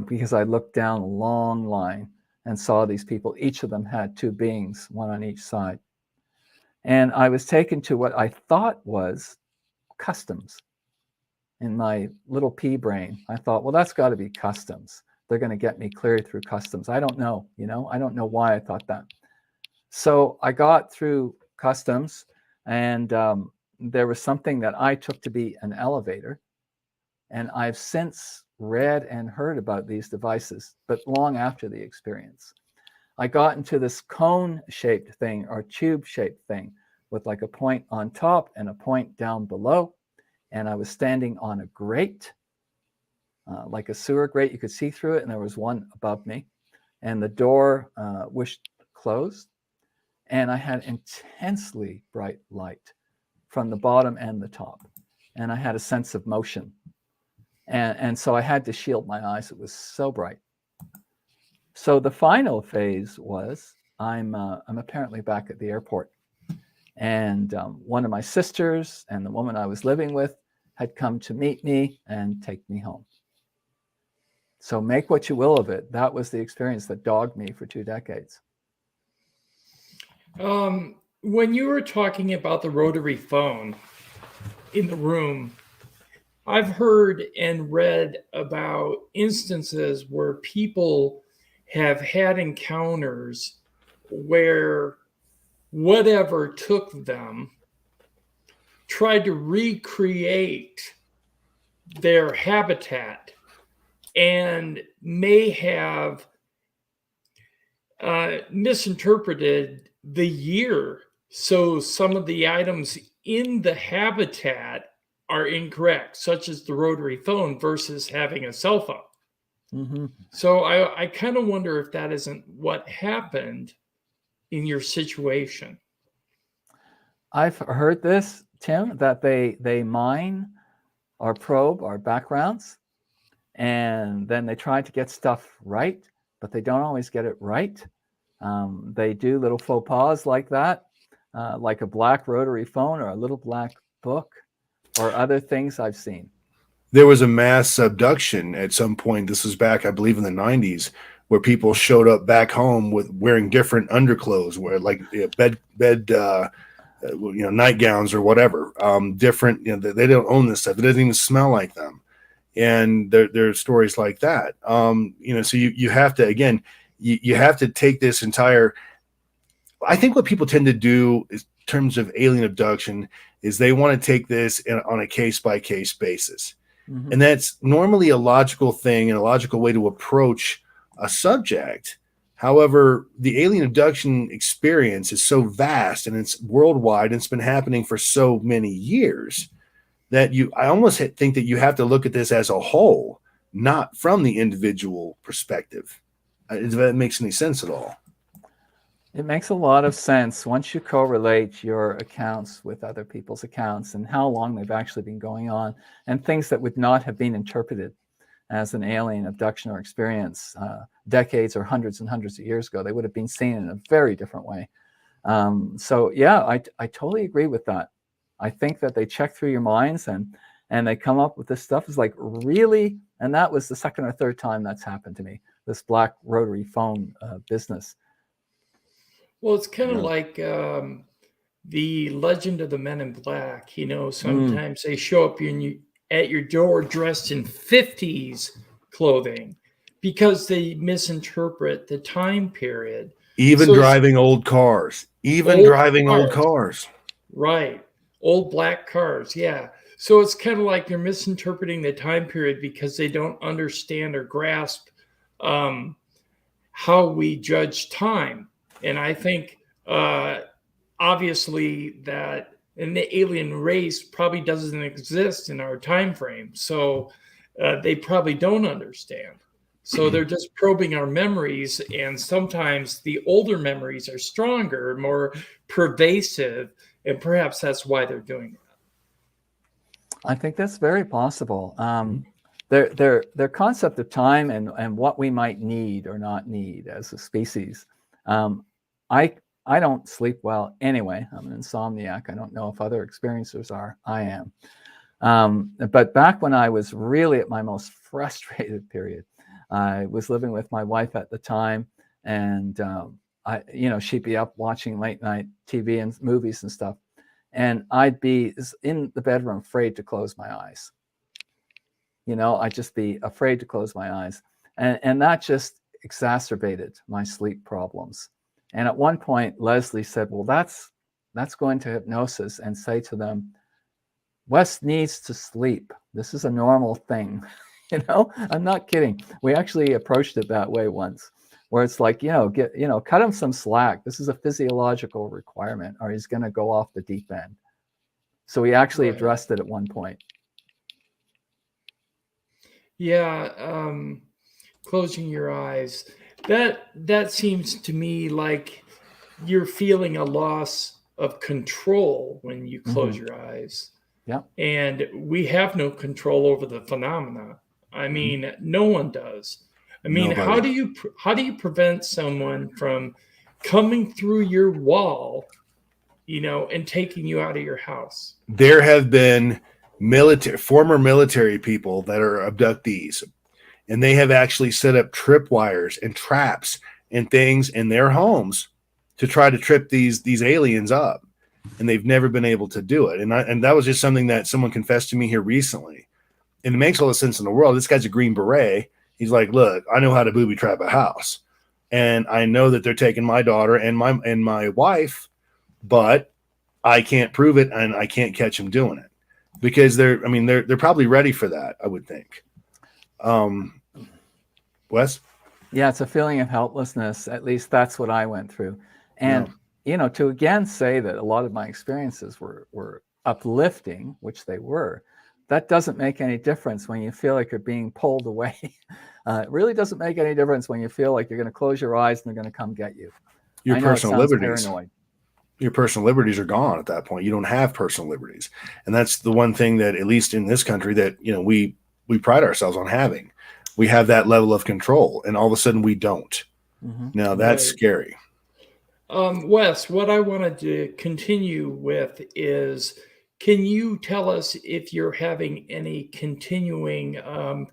because I looked down a long line and saw these people. Each of them had two beings, one on each side. And I was taken to what I thought was customs. In my little pea brain, I thought, well, that's got to be customs. They're going to get me cleared through customs. I don't know, I don't know why I thought that. So I got through customs, and there was something that I took to be an elevator. And I've since read and heard about these devices, but long after the experience. I got into this cone-shaped thing or tube-shaped thing with like a point on top and a point down below. And I was standing on a grate, like a sewer grate. You could see through it, and there was one above me. And the door whooshed closed. And I had intensely bright light from the bottom and the top. And I had a sense of motion. And so I had to shield my eyes. It was so bright. So the final phase was I'm apparently back at the airport. And one of my sisters and the woman I was living with had come to meet me and take me home. So make what you will of it. That was the experience that dogged me for 2 decades. When you were talking about the rotary phone in the room, I've heard and read about instances where people have had encounters where whatever took them tried to recreate their habitat and may have misinterpreted the year. So some of the items in the habitat are incorrect, such as the rotary phone versus having a cell phone. Mm-hmm. So I kind of wonder if that isn't what happened in your situation. I've heard this, Tim, that they mine or probe our backgrounds, and then they try to get stuff right, but they don't always get it right. They do little faux pas like that, like a black rotary phone or a little black book or other things I've seen. There was a mass abduction at some point. This was back, I believe, in the 90s, where people showed up back home with wearing different underclothes, where like bed nightgowns or whatever, different. They don't own this stuff. It doesn't even smell like them, and there are stories like that. So you have to, again, you have to take this entire. I think what people tend to do in terms of alien abduction is they want to take this on a case-by-case basis. Mm-hmm. And that's normally a logical thing and a logical way to approach a subject. However, the alien abduction experience is so vast and it's worldwide and it's been happening for so many years that I almost think that you have to look at this as a whole, not from the individual perspective. If that makes any sense at all. It makes a lot of sense once you correlate your accounts with other people's accounts and how long they've actually been going on, and things that would not have been interpreted as an alien abduction or experience decades or hundreds and hundreds of years ago. They would have been seen in a very different way. So yeah, I totally agree with that. I think that they check through your minds and they come up with this stuff. Is like, really? And that was the second or third time that's happened to me, this black rotary phone business. Well, it's kind of like the Legend of the Men in Black. Sometimes they show up at your door dressed in 50s clothing because they misinterpret the time period. Even driving old cars. Old cars. Right. Old black cars. Yeah. So it's kind of like they're misinterpreting the time period because they don't understand or grasp how we judge time. And I think obviously that the alien race probably doesn't exist in our time frame. So they probably don't understand. So they're just probing our memories, and sometimes the older memories are stronger, more pervasive, and perhaps that's why they're doing that. I think that's very possible. Their concept of time and what we might need or not need as a species. I don't sleep well anyway. I'm an insomniac. I don't know if other experiencers are. I am. But back when I was really at my most frustrated period, I was living with my wife at the time, and she'd be up watching late night TV and movies and stuff, and I'd be in the bedroom afraid to close my eyes. I'd just be afraid to close my eyes, and that just exacerbated my sleep problems. And at one point, Leslie said, "Well, that's go into hypnosis and say to them, Wes needs to sleep. This is a normal thing." I'm not kidding. We actually approached it that way once, where it's like, cut him some slack. This is a physiological requirement, or he's going to go off the deep end. So we actually addressed it at one point. Yeah, closing your eyes. That seems to me like you're feeling a loss of control when you close your eyes. Yeah. And we have no control over the phenomena. I mean, no one does. I mean, Nobody. how do you prevent someone from coming through your wall, and taking you out of your house? There have been former military people that are abductees, and they have actually set up tripwires and traps and things in their homes to try to trip these aliens up, and they've never been able to do it. And that was just something that someone confessed to me here recently, and it makes all the sense in the world. This guy's a Green Beret. He's like, "Look, I know how to booby trap a house, and I know that they're taking my daughter and my wife, but I can't prove it, and I can't catch them doing it because they're probably ready for that, I would think." Wes? Yeah, it's a feeling of helplessness. At least that's what I went through. And, to again say that a lot of my experiences were uplifting, which they were, that doesn't make any difference when you feel like you're being pulled away. It really doesn't make any difference when you feel like you're going to close your eyes and they're going to come get you. Your personal liberties. Paranoid. Your personal liberties are gone at that point. You don't have personal liberties. And that's the one thing that, at least in this country, that, we pride ourselves on having. We have that level of control, and all of a sudden we don't. Mm-hmm. Now that's scary. Wes, what I wanted to continue with is, can you tell us if you're having any continuing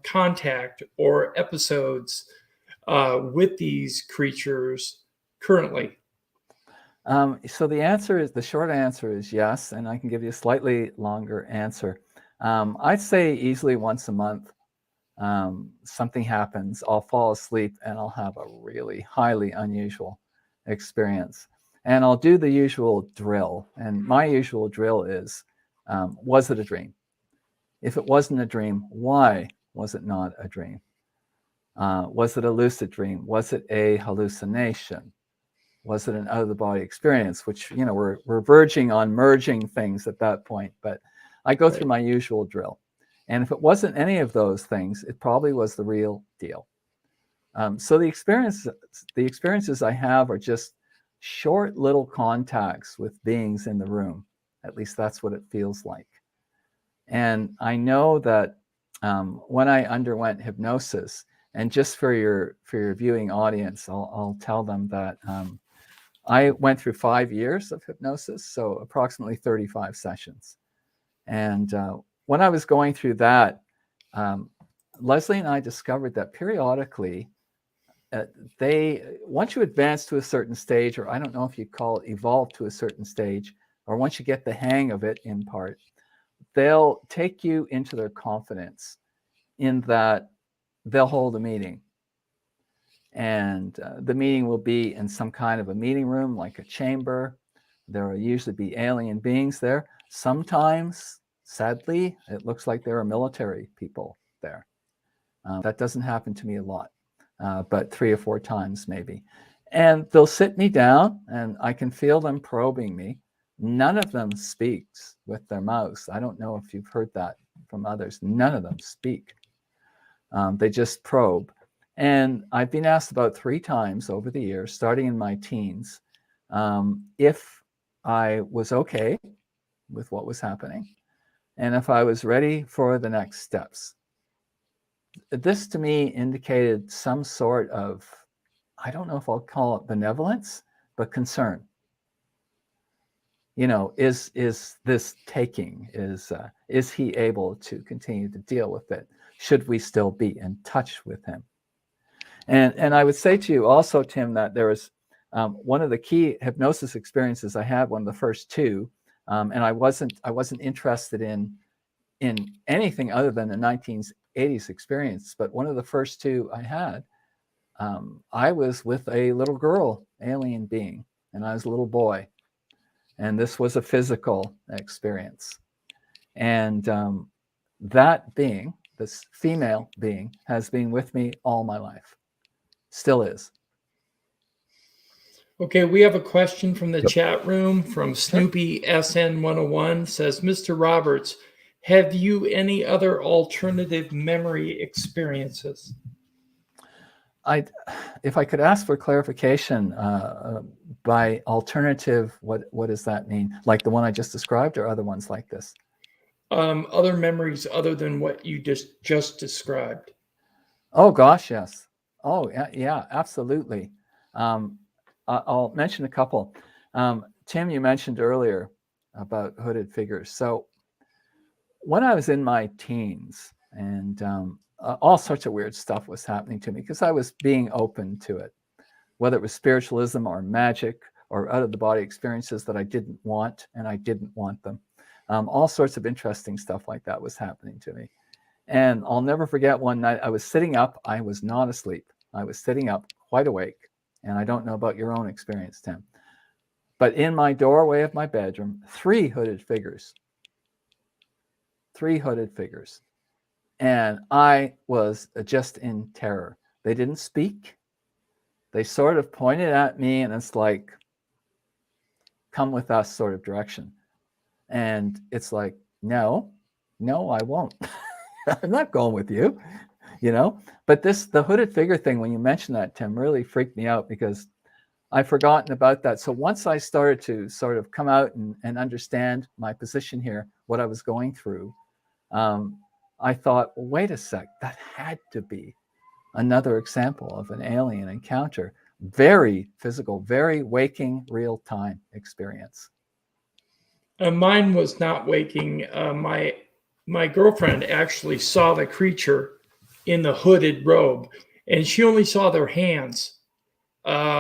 contact or episodes with these creatures currently? So the short answer is yes, and I can give you a slightly longer answer. I'd say easily once a month. Something happens, I'll fall asleep and I'll have a really highly unusual experience. And I'll do the usual drill. And my usual drill is, was it a dream? If it wasn't a dream, why was it not a dream? Was it a lucid dream? Was it a hallucination? Was it an out-of-the-body experience? Which, we're verging on merging things at that point. But I go through my usual drill. And if it wasn't any of those things, it probably was the real deal. So the experiences I have are just short little contacts with beings in the room. At least that's what it feels like. And I know that when I underwent hypnosis, and just for your viewing audience, I'll tell them that I went through 5 years of hypnosis, so approximately 35 sessions. And when I was going through that, Leslie and I discovered that periodically, once you advance to a certain stage, or I don't know if you call it evolve to a certain stage, or once you get the hang of it in part, they'll take you into their confidence in that they'll hold a meeting. And the meeting will be in some kind of a meeting room, like a chamber. There will usually be alien beings there. Sometimes, sadly, it looks like there are military people there. That doesn't happen to me a lot, but 3 or 4 times maybe. And they'll sit me down, and I can feel them probing me. None of them speaks with their mouths. I don't know if you've heard that from others. None of them speak. They just probe. And I've been asked about 3 times over the years, starting in my teens, if I was okay with what was happening and if I was ready for the next steps. This to me indicated some sort of, I don't know if I'll call it benevolence, but concern. You know, is this taking? Is he able to continue to deal with it? Should we still be in touch with him? And I would say to you also, Tim, that there was one of the key hypnosis experiences I had, one of the first 2, and I wasn't interested in anything other than the 1980s experience. But one of the first 2 I had, I was with a little girl, alien being, and I was a little boy. And this was a physical experience. And that being, this female being, has been with me all my life. Still is. Okay, we have a question from the chat room from Snoopy SN101. Says, Mr. Roberts, have you any other alternative memory experiences? If I could ask for clarification, by alternative, what does that mean? Like the one I just described, or other ones like this? Other memories other than what you just described. Oh gosh, yes. Oh yeah, absolutely. I'll mention a couple. Tim, you mentioned earlier about hooded figures. So when I was in my teens, and all sorts of weird stuff was happening to me because I was being open to it, whether it was spiritualism or magic or out of the body experiences that I didn't want, and I didn't want them. All sorts of interesting stuff like that was happening to me. And I'll never forget one night I was sitting up. I was not asleep. I was sitting up, quite awake. And I don't know about your own experience, Tim. But in my doorway of my bedroom, 3 hooded figures. 3 hooded figures. And I was just in terror. They didn't speak. They sort of pointed at me, and it's like, come with us sort of direction. And it's like, no, I won't. I'm not going with you, you know. But the hooded figure thing, when you mentioned that, Tim, really freaked me out because I've forgotten about that. So once I started to sort of come out and understand my position here, what I was going through, I thought, well, wait a sec, that had to be another example of an alien encounter. Very physical, very waking, real-time experience. Mine was not waking. My girlfriend actually saw the creature in the hooded robe, and she only saw their hands.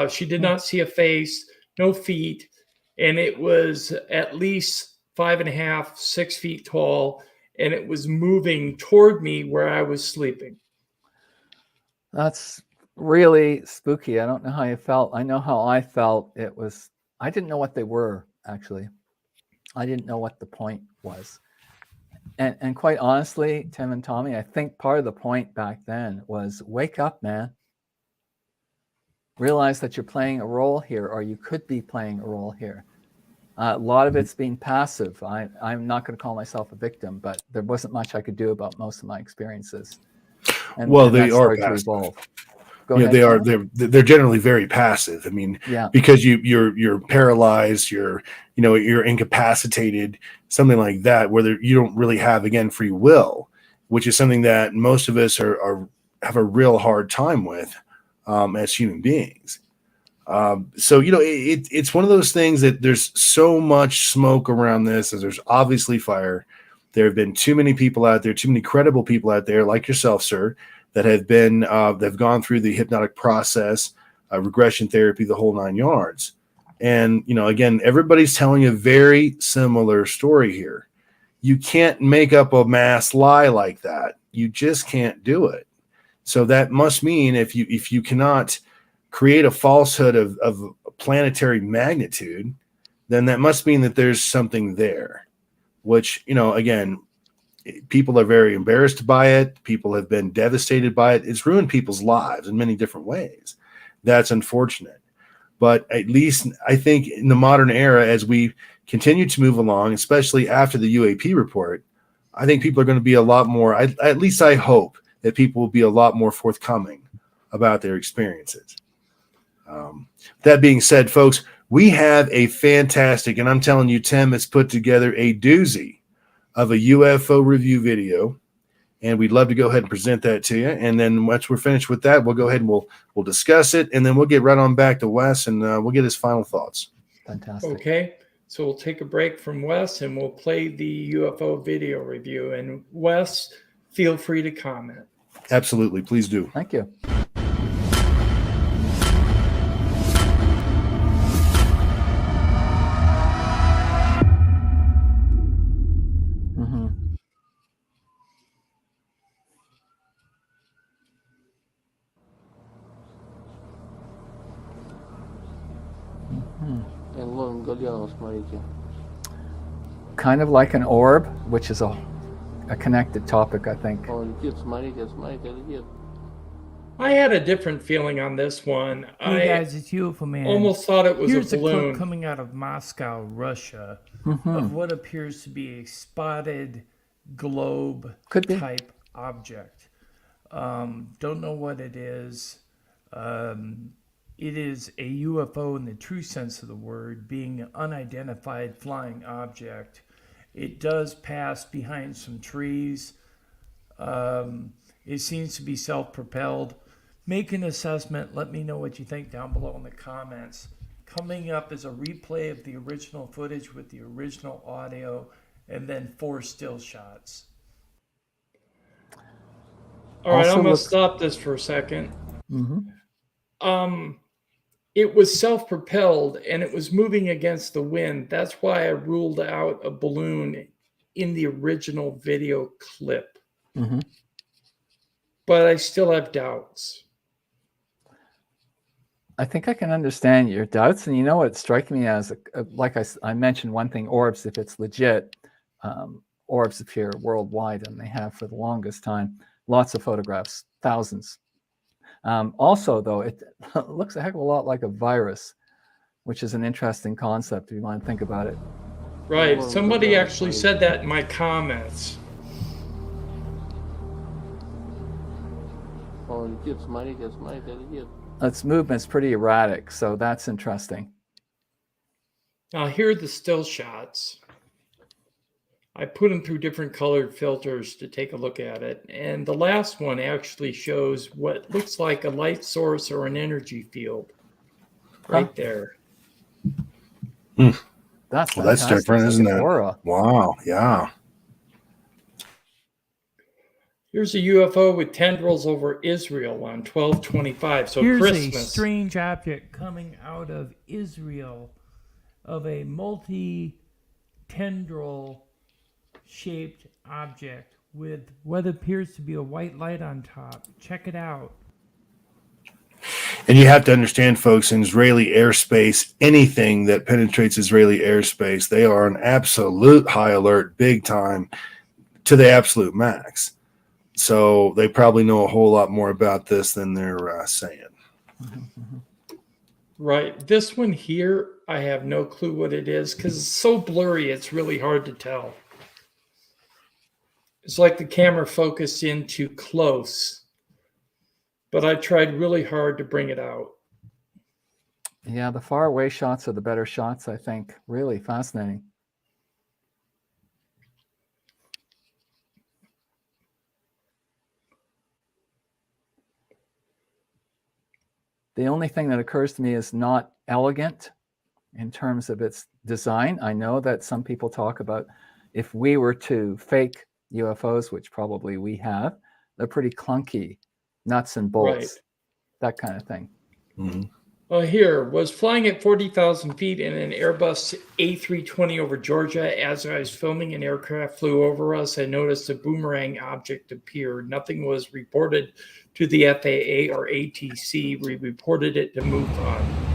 She did not see a face, no feet, and it was at least 5.5, 6 feet tall, and it was moving toward me where I was sleeping. That's really spooky. I don't know how you felt. I know how I felt. I didn't know what they were, actually. I didn't know what the point was. And quite honestly, Tim and Tommy, I think part of the point back then was wake up, man. Realize that you're playing a role here, or you could be playing a role here. A lot of it's been passive. I'm not going to call myself a victim, but there wasn't much I could do about most of my experiences. Well, And they that are started to passive. evolve. Go You know, ahead. they are Tom. they're generally very passive. I mean, Yeah. because you're paralyzed, you're incapacitated, something like that, where you don't really have, again, free will, which is something that most of us are have a real hard time with as human beings. So it's one of those things that there's so much smoke around this, as there's obviously fire. There have been too many people out there, too many credible people out there, like yourself, sir, that have been they've gone through the hypnotic process, regression therapy, the whole nine yards. And again, everybody's telling a very similar story here. You can't make up a mass lie like that. You just can't do it. So that must mean if you cannot create a falsehood of planetary magnitude, then that must mean that there's something there, which, again, people are very embarrassed by it. People have been devastated by it. It's ruined people's lives in many different ways. That's unfortunate. But at least I think in the modern era, as we continue to move along, especially after the UAP report, I think people are going to be a lot more, at least I hope that people will be a lot more forthcoming about their experiences. That being said, folks, we have a fantastic, and I'm telling you, Tim has put together a doozy of a UFO review video, and we'd love to go ahead and present that to you. And then once we're finished with that, we'll go ahead and we'll discuss it, and then we'll get right on back to Wes, and we'll get his final thoughts. Fantastic. Okay, so we'll take a break from Wes, and we'll play the UFO video review. And Wes, feel free to comment. Absolutely, please do. Thank you. Kind of like an orb, which is a connected topic, I think. I had a different feeling on this one. Hey guys, it's UFO Man. Almost thought it was Here's a balloon. clip coming out of Moscow, Russia, of what appears to be a spotted globe type object. Don't know what it is. It is a UFO in the true sense of the word, being an unidentified flying object. It does pass behind some trees. It seems to be self-propelled. Make an assessment. Let me know what you think down below in the comments. Coming up is a replay of the original footage with the original audio, and then 4 still shots. All right, I'm going to stop this for a second. It was self-propelled, and it was moving against the wind. That's why I ruled out a balloon in the original video clip. But I still have doubts. I think I can understand your doubts. And you know what strikes me as, like I mentioned one thing, orbs, if it's legit, orbs appear worldwide, and they have for the longest time. Lots of photographs, thousands. Also, though, it looks a heck of a lot like a virus, which is an interesting concept if you want to think about it. Right. Somebody actually said that in my comments. Its movement's pretty erratic, so that's interesting. Now, here are the still shots. I put them through different colored filters to take a look at it. And the last one actually shows what looks like a light source or an energy field right there. That's different, isn't it? Aura. Wow, yeah. Here's a UFO with tendrils over Israel on 12/25. So here's Christmas. A strange object coming out of Israel of a multi-tendril shaped object with what appears to be a white light on top. Check it out. And you have to understand, folks, in Israeli airspace, anything that penetrates Israeli airspace, they are on absolute high alert, big time, to the absolute max. So they probably know a whole lot more about this than they're saying. Right. This one here, I have no clue what it is because it's so blurry, it's really hard to tell. It's like the camera focused in too close, but I tried really hard to bring it out. Yeah, the far away shots are the better shots, I think. Really fascinating. The only thing that occurs to me is not elegant in terms of its design. I know that some people talk about if we were to fake UFOs, which probably we have, they're pretty clunky, nuts and bolts, that kind of thing. Mm-hmm. Well, here was flying at 40,000 feet in an Airbus A320 over Georgia. As I was filming, an aircraft flew over us. I noticed a boomerang object appear. Nothing was reported to the FAA or ATC. We reported it to MUFON.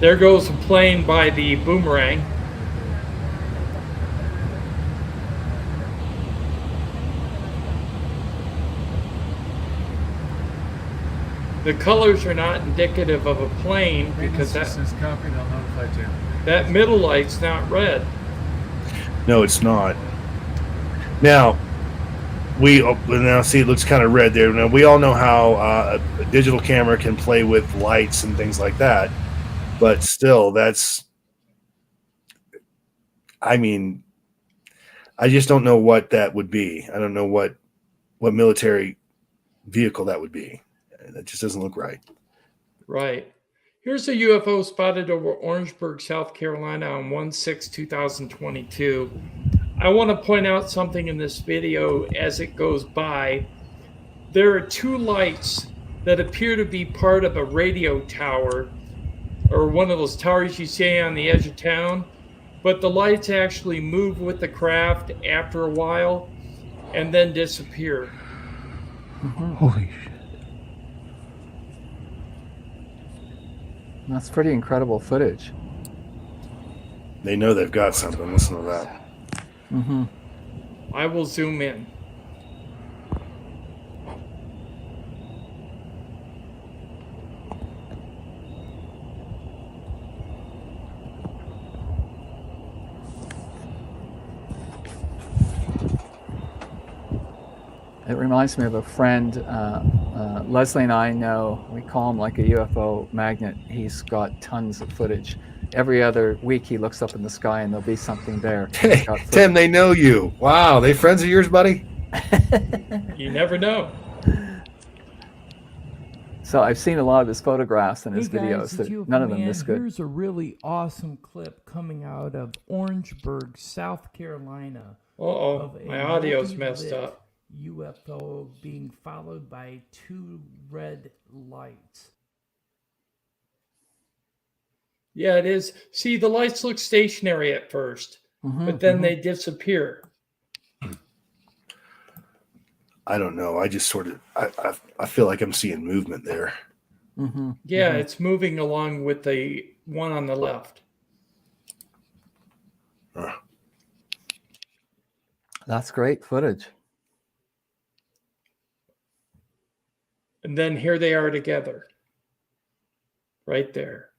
There goes a plane by the boomerang. The colors are not indicative of a plane because that middle light's not red. No, it's not. Now, see it looks kind of red there. Now, we all know how a digital camera can play with lights and things like that, but still, I just don't know what that would be. I don't know what military vehicle that would be. That just doesn't look right. Right. Here's a UFO spotted over Orangeburg, South Carolina on 1/6/2022. I want to point out something in this video as it goes by. There are two lights that appear to be part of a radio tower or one of those towers you see on the edge of town, but the lights actually move with the craft after a while and then disappear. Holy shit. That's pretty incredible footage. They know they've got something. Listen to that. Mm-hmm. I will zoom in. It reminds me of a friend, Leslie and I know, we call him like a UFO magnet. He's got tons of footage. Every other week he looks up in the sky and there'll be something there. Hey, Tim, they know you. Wow, they friends of yours, buddy? You never know. So I've seen a lot of his photographs and his Hey guys, videos. it's UFO None of them Man. this good. Here's a really awesome clip coming out of Orangeburg, South Carolina. Uh-oh, my audio's messed multi-lit up. UFO being followed by two red lights. Yeah, it is. See, the lights look stationary at first, but then they disappear. I don't know. I just sort of, I feel like I'm seeing movement there. Yeah, it's moving along with the one on the left. That's great footage. And then here they are together. Right there.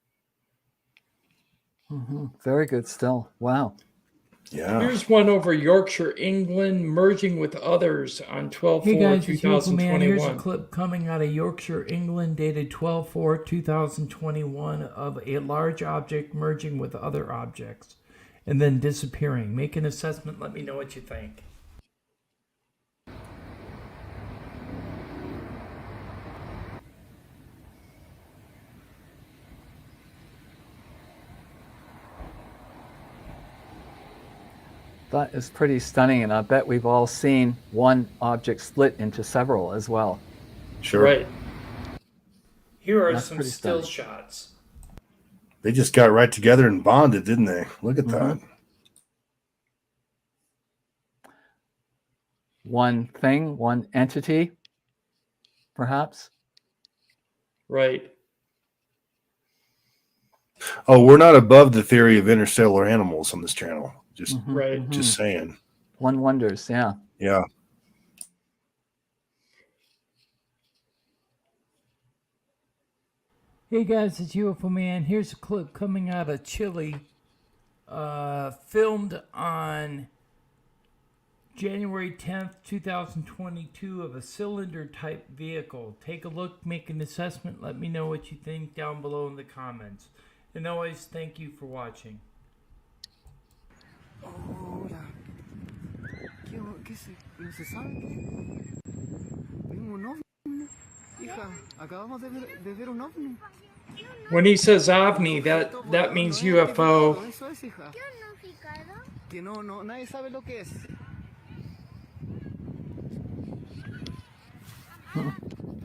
Very good still. Wow. Yeah. Here's one over Yorkshire, England, merging with others on 12/4/2021. Hey guys, it's UFO Man. Here's a clip coming out of Yorkshire, England, dated 12/4/2021 of a large object merging with other objects and then disappearing. Make an assessment. Let me know what you think. That is pretty stunning, and I bet we've all seen one object split into several as well. Sure. Right. Here are That's some pretty still stunning. shots. They just got right together and bonded, didn't they? Look at that. One thing, one entity, perhaps. Right. Oh, we're not above the theory of interstellar animals on this channel. Just, Right. just saying. One wonders, yeah. Yeah. Hey guys, it's UFO Man. Here's a clip coming out of Chile, filmed on January 10th, 2022 of a cylinder-type vehicle. Take a look, make an assessment, let me know what you think down below in the comments. And always, thank you for watching. Hola. ¿No se sabe qué? Vimos un ovni. Hija, acabamos de ver un ovni. When he says ovni, that means UFO. Eso es, hija. Que no, nadie sabe lo que es.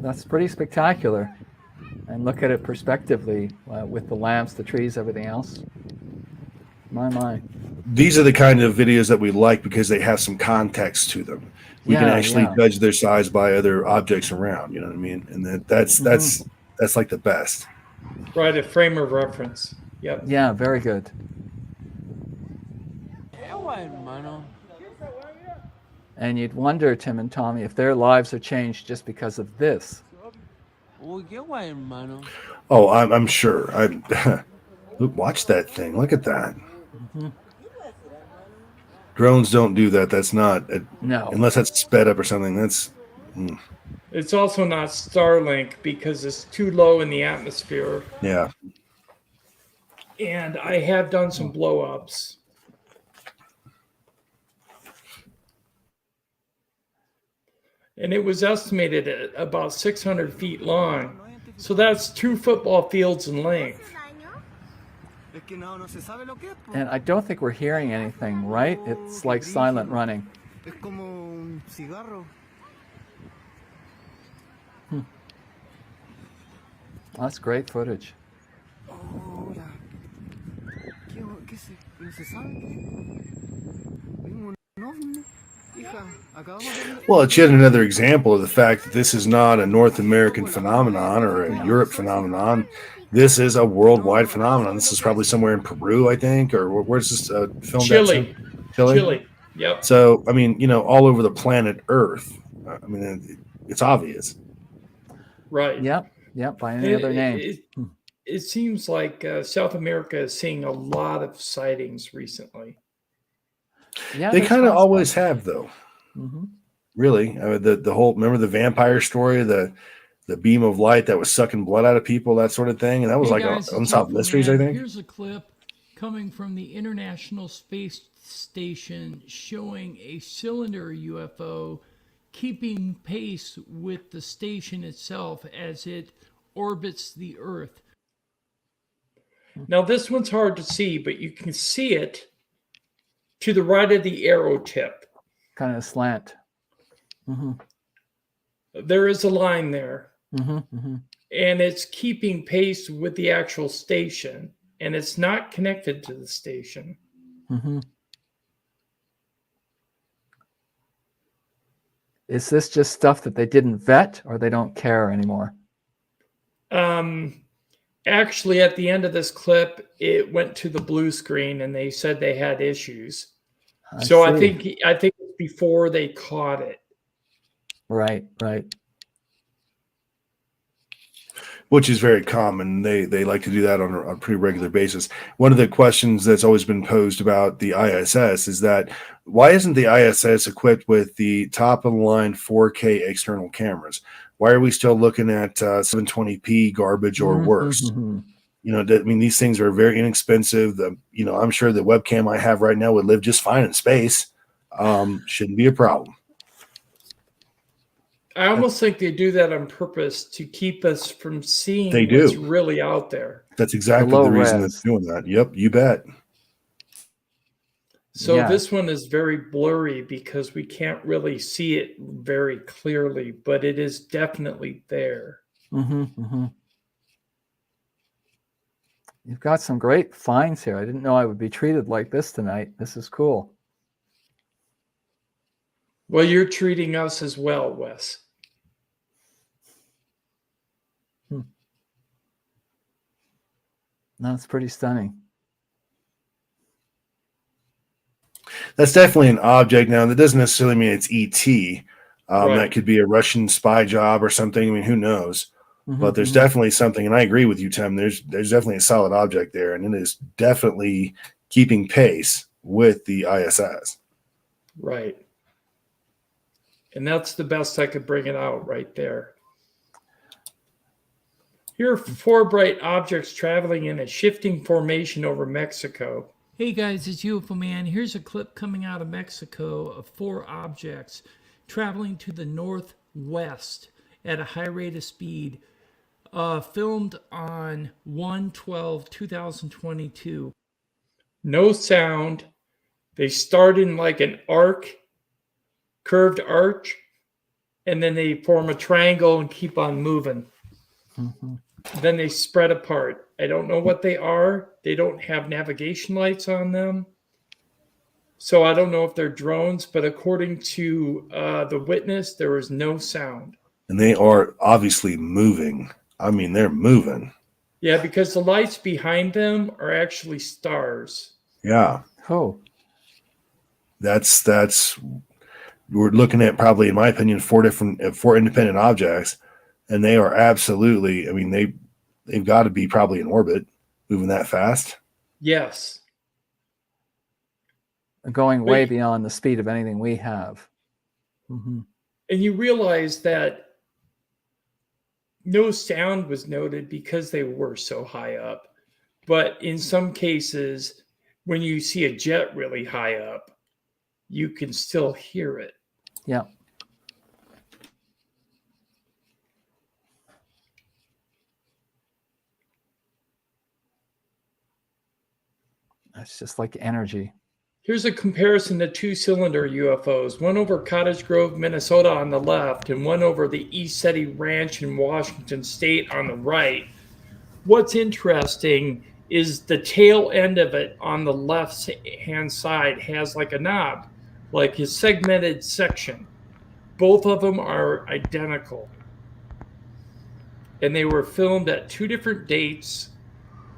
That's pretty spectacular. And look at it prospectively with the lamps, the trees, everything else. My. These are the kind of videos that we like because they have some context to them. We can actually judge their size by other objects around. You know what I mean? And that's like the best. Right, a frame of reference. Yep. Yeah, very good. And you'd wonder, Tim and Tommy, if their lives are changed just because of this. Oh, I'm sure. Watch that thing. Look at that. Mm-hmm. Drones don't do that. That's not no. Unless that's sped up or something. That's. It's also not Starlink because it's too low in the atmosphere. Yeah. And I have done some blow-ups. And it was estimated at about 600 feet long. So that's 2 football fields in length. And I don't think we're hearing anything, right? It's like silent running. That's great footage. Well, it's yet another example of the fact that this is not a North American phenomenon or a Europe phenomenon. This is a worldwide phenomenon. This is probably somewhere in Peru, I think, or where's this filmed? Chile. Chile. Yep. So, I mean, all over the planet Earth. I mean, it's obvious. Right. Yep. By any other name. It seems like South America is seeing a lot of sightings recently. Yeah, they kind of always have, though. Mm-hmm. Really, the whole, remember the vampire story, the beam of light that was sucking blood out of people, that sort of thing, and that was Unsolved Mysteries, I think. Here's a clip coming from the International Space Station showing a cylinder UFO keeping pace with the station itself as it orbits the Earth. Now, this one's hard to see, but you can see it to the right of the arrow tip. Kind of slant. Mm-hmm. There is a line there. Mm-hmm. And it's keeping pace with the actual station. And it's not connected to the station. Mm-hmm. Is this just stuff that they didn't vet or they don't care anymore? Actually, at the end of this clip, it went to the blue screen and they said they had issues. I think it's before they caught it. Right. Which is very common. They like to do that on a pretty regular basis. One of the questions that's always been posed about the ISS is that why isn't the ISS equipped with the top-of-the-line 4K external cameras? Why are we still looking at 720p garbage or worse? Mm-hmm. I mean, these things are very inexpensive. I'm sure the webcam I have right now would live just fine in space. Shouldn't be a problem. I almost think they do that on purpose to keep us from seeing what's really out there. That's exactly the reason that's doing that. Yep, you bet. So this one is very blurry because we can't really see it very clearly, but it is definitely there. Mm-hmm. You've got some great finds here. I didn't know I would be treated like this tonight. This is cool. Well, you're treating us as well, Wes. That's pretty stunning. That's definitely an object. Now, that doesn't necessarily mean it's ET. Right. That could be a Russian spy job or something. I mean, who knows? But there's definitely something, and I agree with you, Tim. There's definitely a solid object there, and it is definitely keeping pace with the ISS. Right. And that's the best I could bring it out right there. Here are 4 bright objects traveling in a shifting formation over Mexico. Hey guys, it's UFO Man. Here's a clip coming out of Mexico of 4 objects traveling to the northwest at a high rate of speed. Filmed on 1/12/2022. No sound. They start in like an arc, curved arch, and then they form a triangle and keep on moving. Then they spread apart. I don't know what they are. They don't have navigation lights on them. So I don't know if they're drones, but according to the witness, there was no sound. And they are obviously moving. I mean, they're moving. Yeah, because the lights behind them are actually stars. Yeah. Oh. That's we're looking at probably, in my opinion, 4 independent objects, and they are absolutely, I mean, they've got to be probably in orbit, moving that fast. Yes. Going way beyond the speed of anything we have. And you realize that no sound was noted because they were so high up. But in some cases, when you see a jet really high up, you can still hear it. Yeah. That's just like energy. Here's a comparison to 2-cylinder UFOs, one over Cottage Grove, Minnesota on the left, and one over the ESETI Ranch in Washington State on the right. What's interesting is the tail end of it on the left-hand side has like a knob, like a segmented section. Both of them are identical. And they were filmed at 2 different dates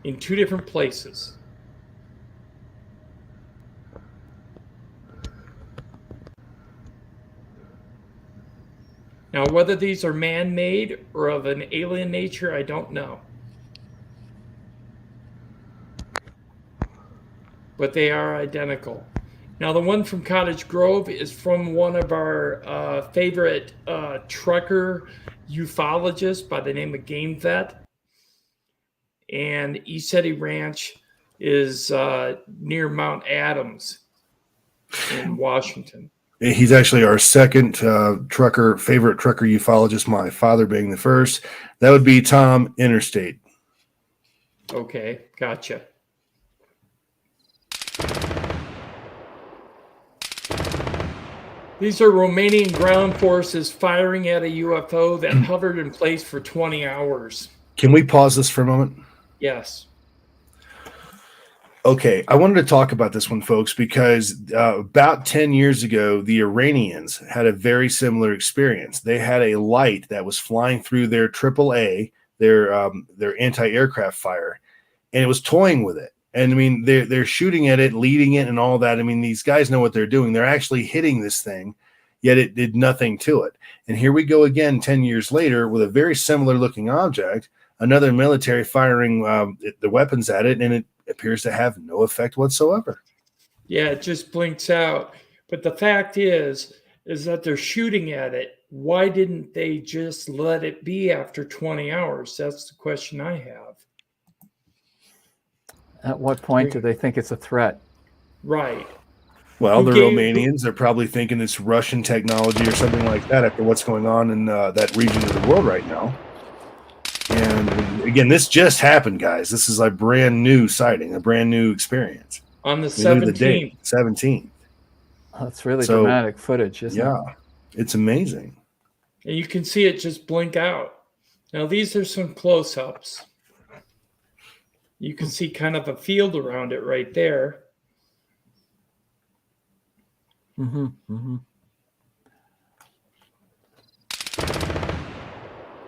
in 2 different places. Now, whether these are man-made or of an alien nature, I don't know. But they are identical. Now, the one from Cottage Grove is from one of our favorite trucker ufologists by the name of Game Vet. And ESETI Ranch is near Mount Adams in Washington. He's actually our second favorite trucker ufologist, my father being the first. That would be Tom Interstate. Okay, gotcha. These are Romanian ground forces firing at a UFO that hovered in place for 20 hours. Can we pause this for a moment? Yes. Okay, I wanted to talk about this one, folks, because about 10 years ago, the Iranians had a very similar experience. They had a light that was flying through their AAA, their anti-aircraft fire, and it was toying with it. And I mean, they're shooting at it, leading it, and all that. I mean, these guys know what they're doing. They're actually hitting this thing, yet it did nothing to it. And here we go again 10 years later with a very similar looking object, another military firing the weapons at it, and it appears to have no effect whatsoever. Yeah, it just blinks out. But the fact is that they're shooting at it. Why didn't they just let it be after 20 hours? That's the question I have. At what point do they think it's a threat? Right. Well, the Romanians are probably thinking it's Russian technology or something like that after what's going on in that region of the world right now. And again, this just happened, guys. This is a brand new sighting, a brand new experience. On the 17th. 17th. That's really dramatic footage, isn't it? Yeah, it's amazing. And you can see it just blink out. Now, these are some close-ups. You can see kind of a field around it right there. Mm-hmm. Mm-hmm.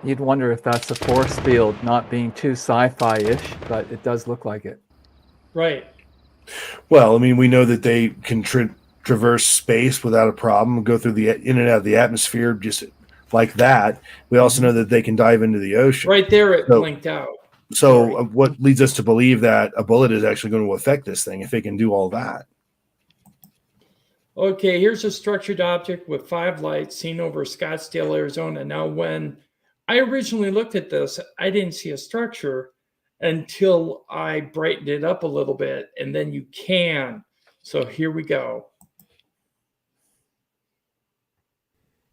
You'd wonder if that's a force field, not being too sci-fi-ish, but it does look like it. Right. Well, I mean, we know that they can traverse space without a problem, go through in and out of the atmosphere just like that. We also know that they can dive into the ocean. Right there, it So- blinked out. So what leads us to believe that a bullet is actually going to affect this thing if it can do all that? Okay, here's a structured object with 5 lights seen over Scottsdale, Arizona. Now, when I originally looked at this, I didn't see a structure until I brightened it up a little bit, and then you can. So here we go.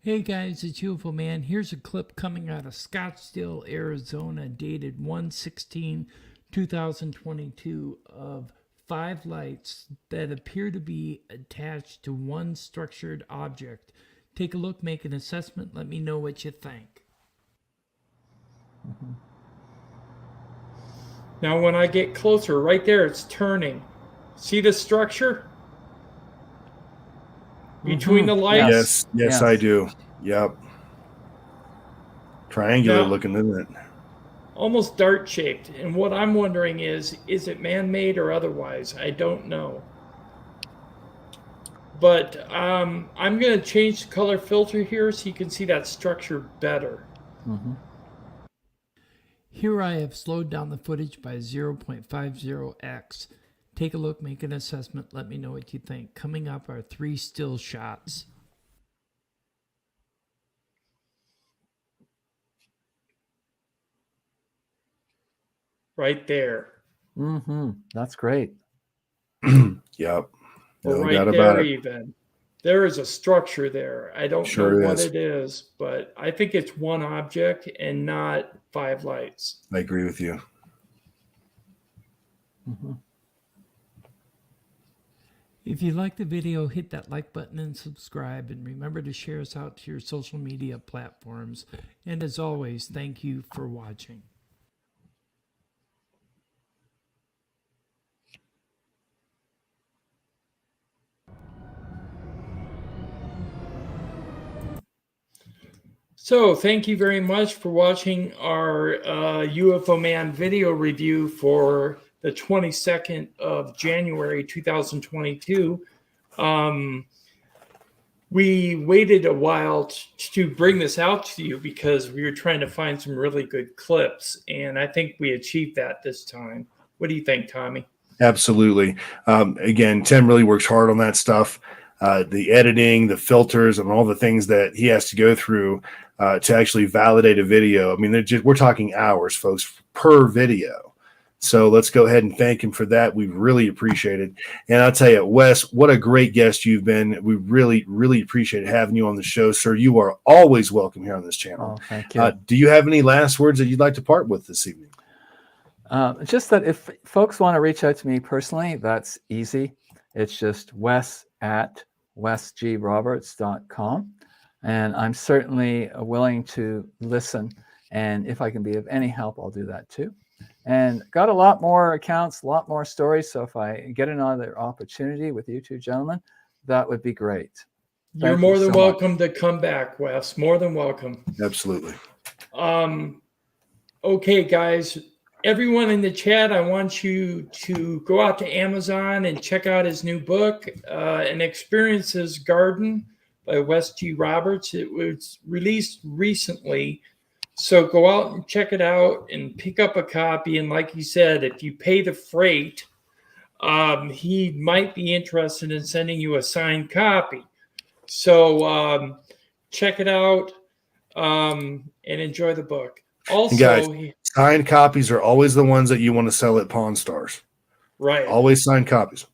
Hey guys, it's UFO Man. Here's a clip coming out of Scottsdale, Arizona, dated 1/16/2022, of 5 lights that appear to be attached to one structured object. Take a look, make an assessment, let me know what you think. Now, when I get closer, right there, it's turning. See the structure between the lights? Yes, I do. Yep. Triangular Now- looking, isn't it? Almost dart shaped. And what I'm wondering is it man-made or otherwise? I don't know. But I'm going to change the color filter here so you can see that structure better. Here I have slowed down the footage by 0.50x. Take a look, make an assessment, let me know what you think. Coming up are 3 still shots. Right there. That's great. Yep. Or No right doubt there about it. even. There is a structure there. I don't Sure know what is. it is, but I think it's one object and not 5 lights. I agree with you. If you like the video, hit that like button and subscribe, and remember to share us out to your social media platforms. And as always, thank you for watching. So thank you very much for watching our UFO Man video review for the 22nd of January 2022. We waited a while to bring this out to you because we were trying to find some really good clips, and I think we achieved that this time. What do you think, Tommy? Absolutely. Again, Tim really works hard on that stuff. The editing, the filters, and all the things that he has to go through to actually validate a video. I mean, we're talking hours, folks, per video. So let's go ahead and thank him for that. We really appreciate it. And I'll tell you, Wes, what a great guest you've been. We really, really appreciate having you on the show, sir. You are always welcome here on this channel. Oh, thank you. Do you have any last words that you'd like to part with this evening? Just that if folks want to reach out to me personally, that's easy. It's just wes@wesgroberts.com. And I'm certainly willing to listen. And if I can be of any help, I'll do that too. And got a lot more accounts, a lot more stories. So if I get another opportunity with you two gentlemen, that would be great. You're more than welcome to come back, Wes. More than welcome. Absolutely. Okay, guys. Everyone in the chat, I want you to go out to Amazon and check out his new book, An Experiences Garden by Wes G. Roberts. It was released recently. So go out and check it out and pick up a copy. And like he said, if you pay the freight, he might be interested in sending you a signed copy. So check it out and enjoy the book. Also, guys, signed copies are always the ones that you want to sell at Pawn Stars. Right. Always signed copies.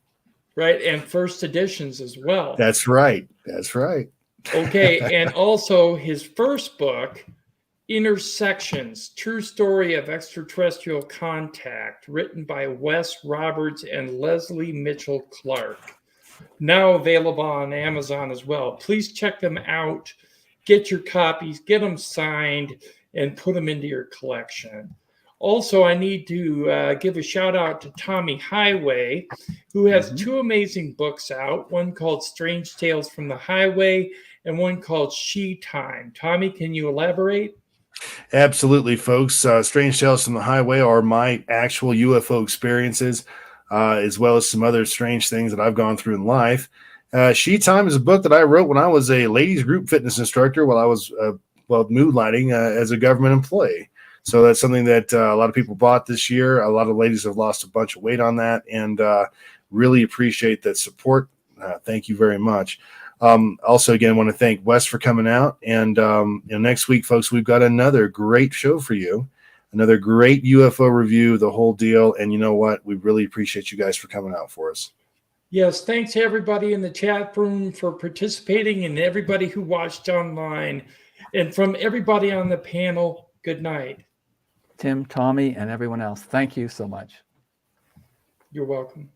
Right. And first editions as well. That's right. That's right. Okay. And also his first book, Intersections, True Story of Extraterrestrial Contact, written by Wes Roberts and Leslie Mitchell Clark. Now available on Amazon as well. Please check them out. Get your copies, get them signed, and put them into your collection. Also, I need to give a shout out to Tommy Highway, who has 2 amazing books out, one called Strange Tales from the Highway and one called She Time. Tommy, can you elaborate? Absolutely, folks. Strange Tales from the Highway are my actual UFO experiences, as well as some other strange things that I've gone through in life. She Time is a book that I wrote when I was a ladies group fitness instructor while I was moonlighting as a government employee. So that's something that a lot of people bought this year. A lot of ladies have lost a bunch of weight on that, and really appreciate that support. Thank you very much. Also, again, want to thank Wes for coming out. And next week, folks, we've got another great show for you, another great UFO review, the whole deal. And you know what? We really appreciate you guys for coming out for us. Yes, thanks to everybody in the chat room for participating and everybody who watched online. And from everybody on the panel, good night. Tim, Tommy, and everyone else, thank you so much. You're welcome.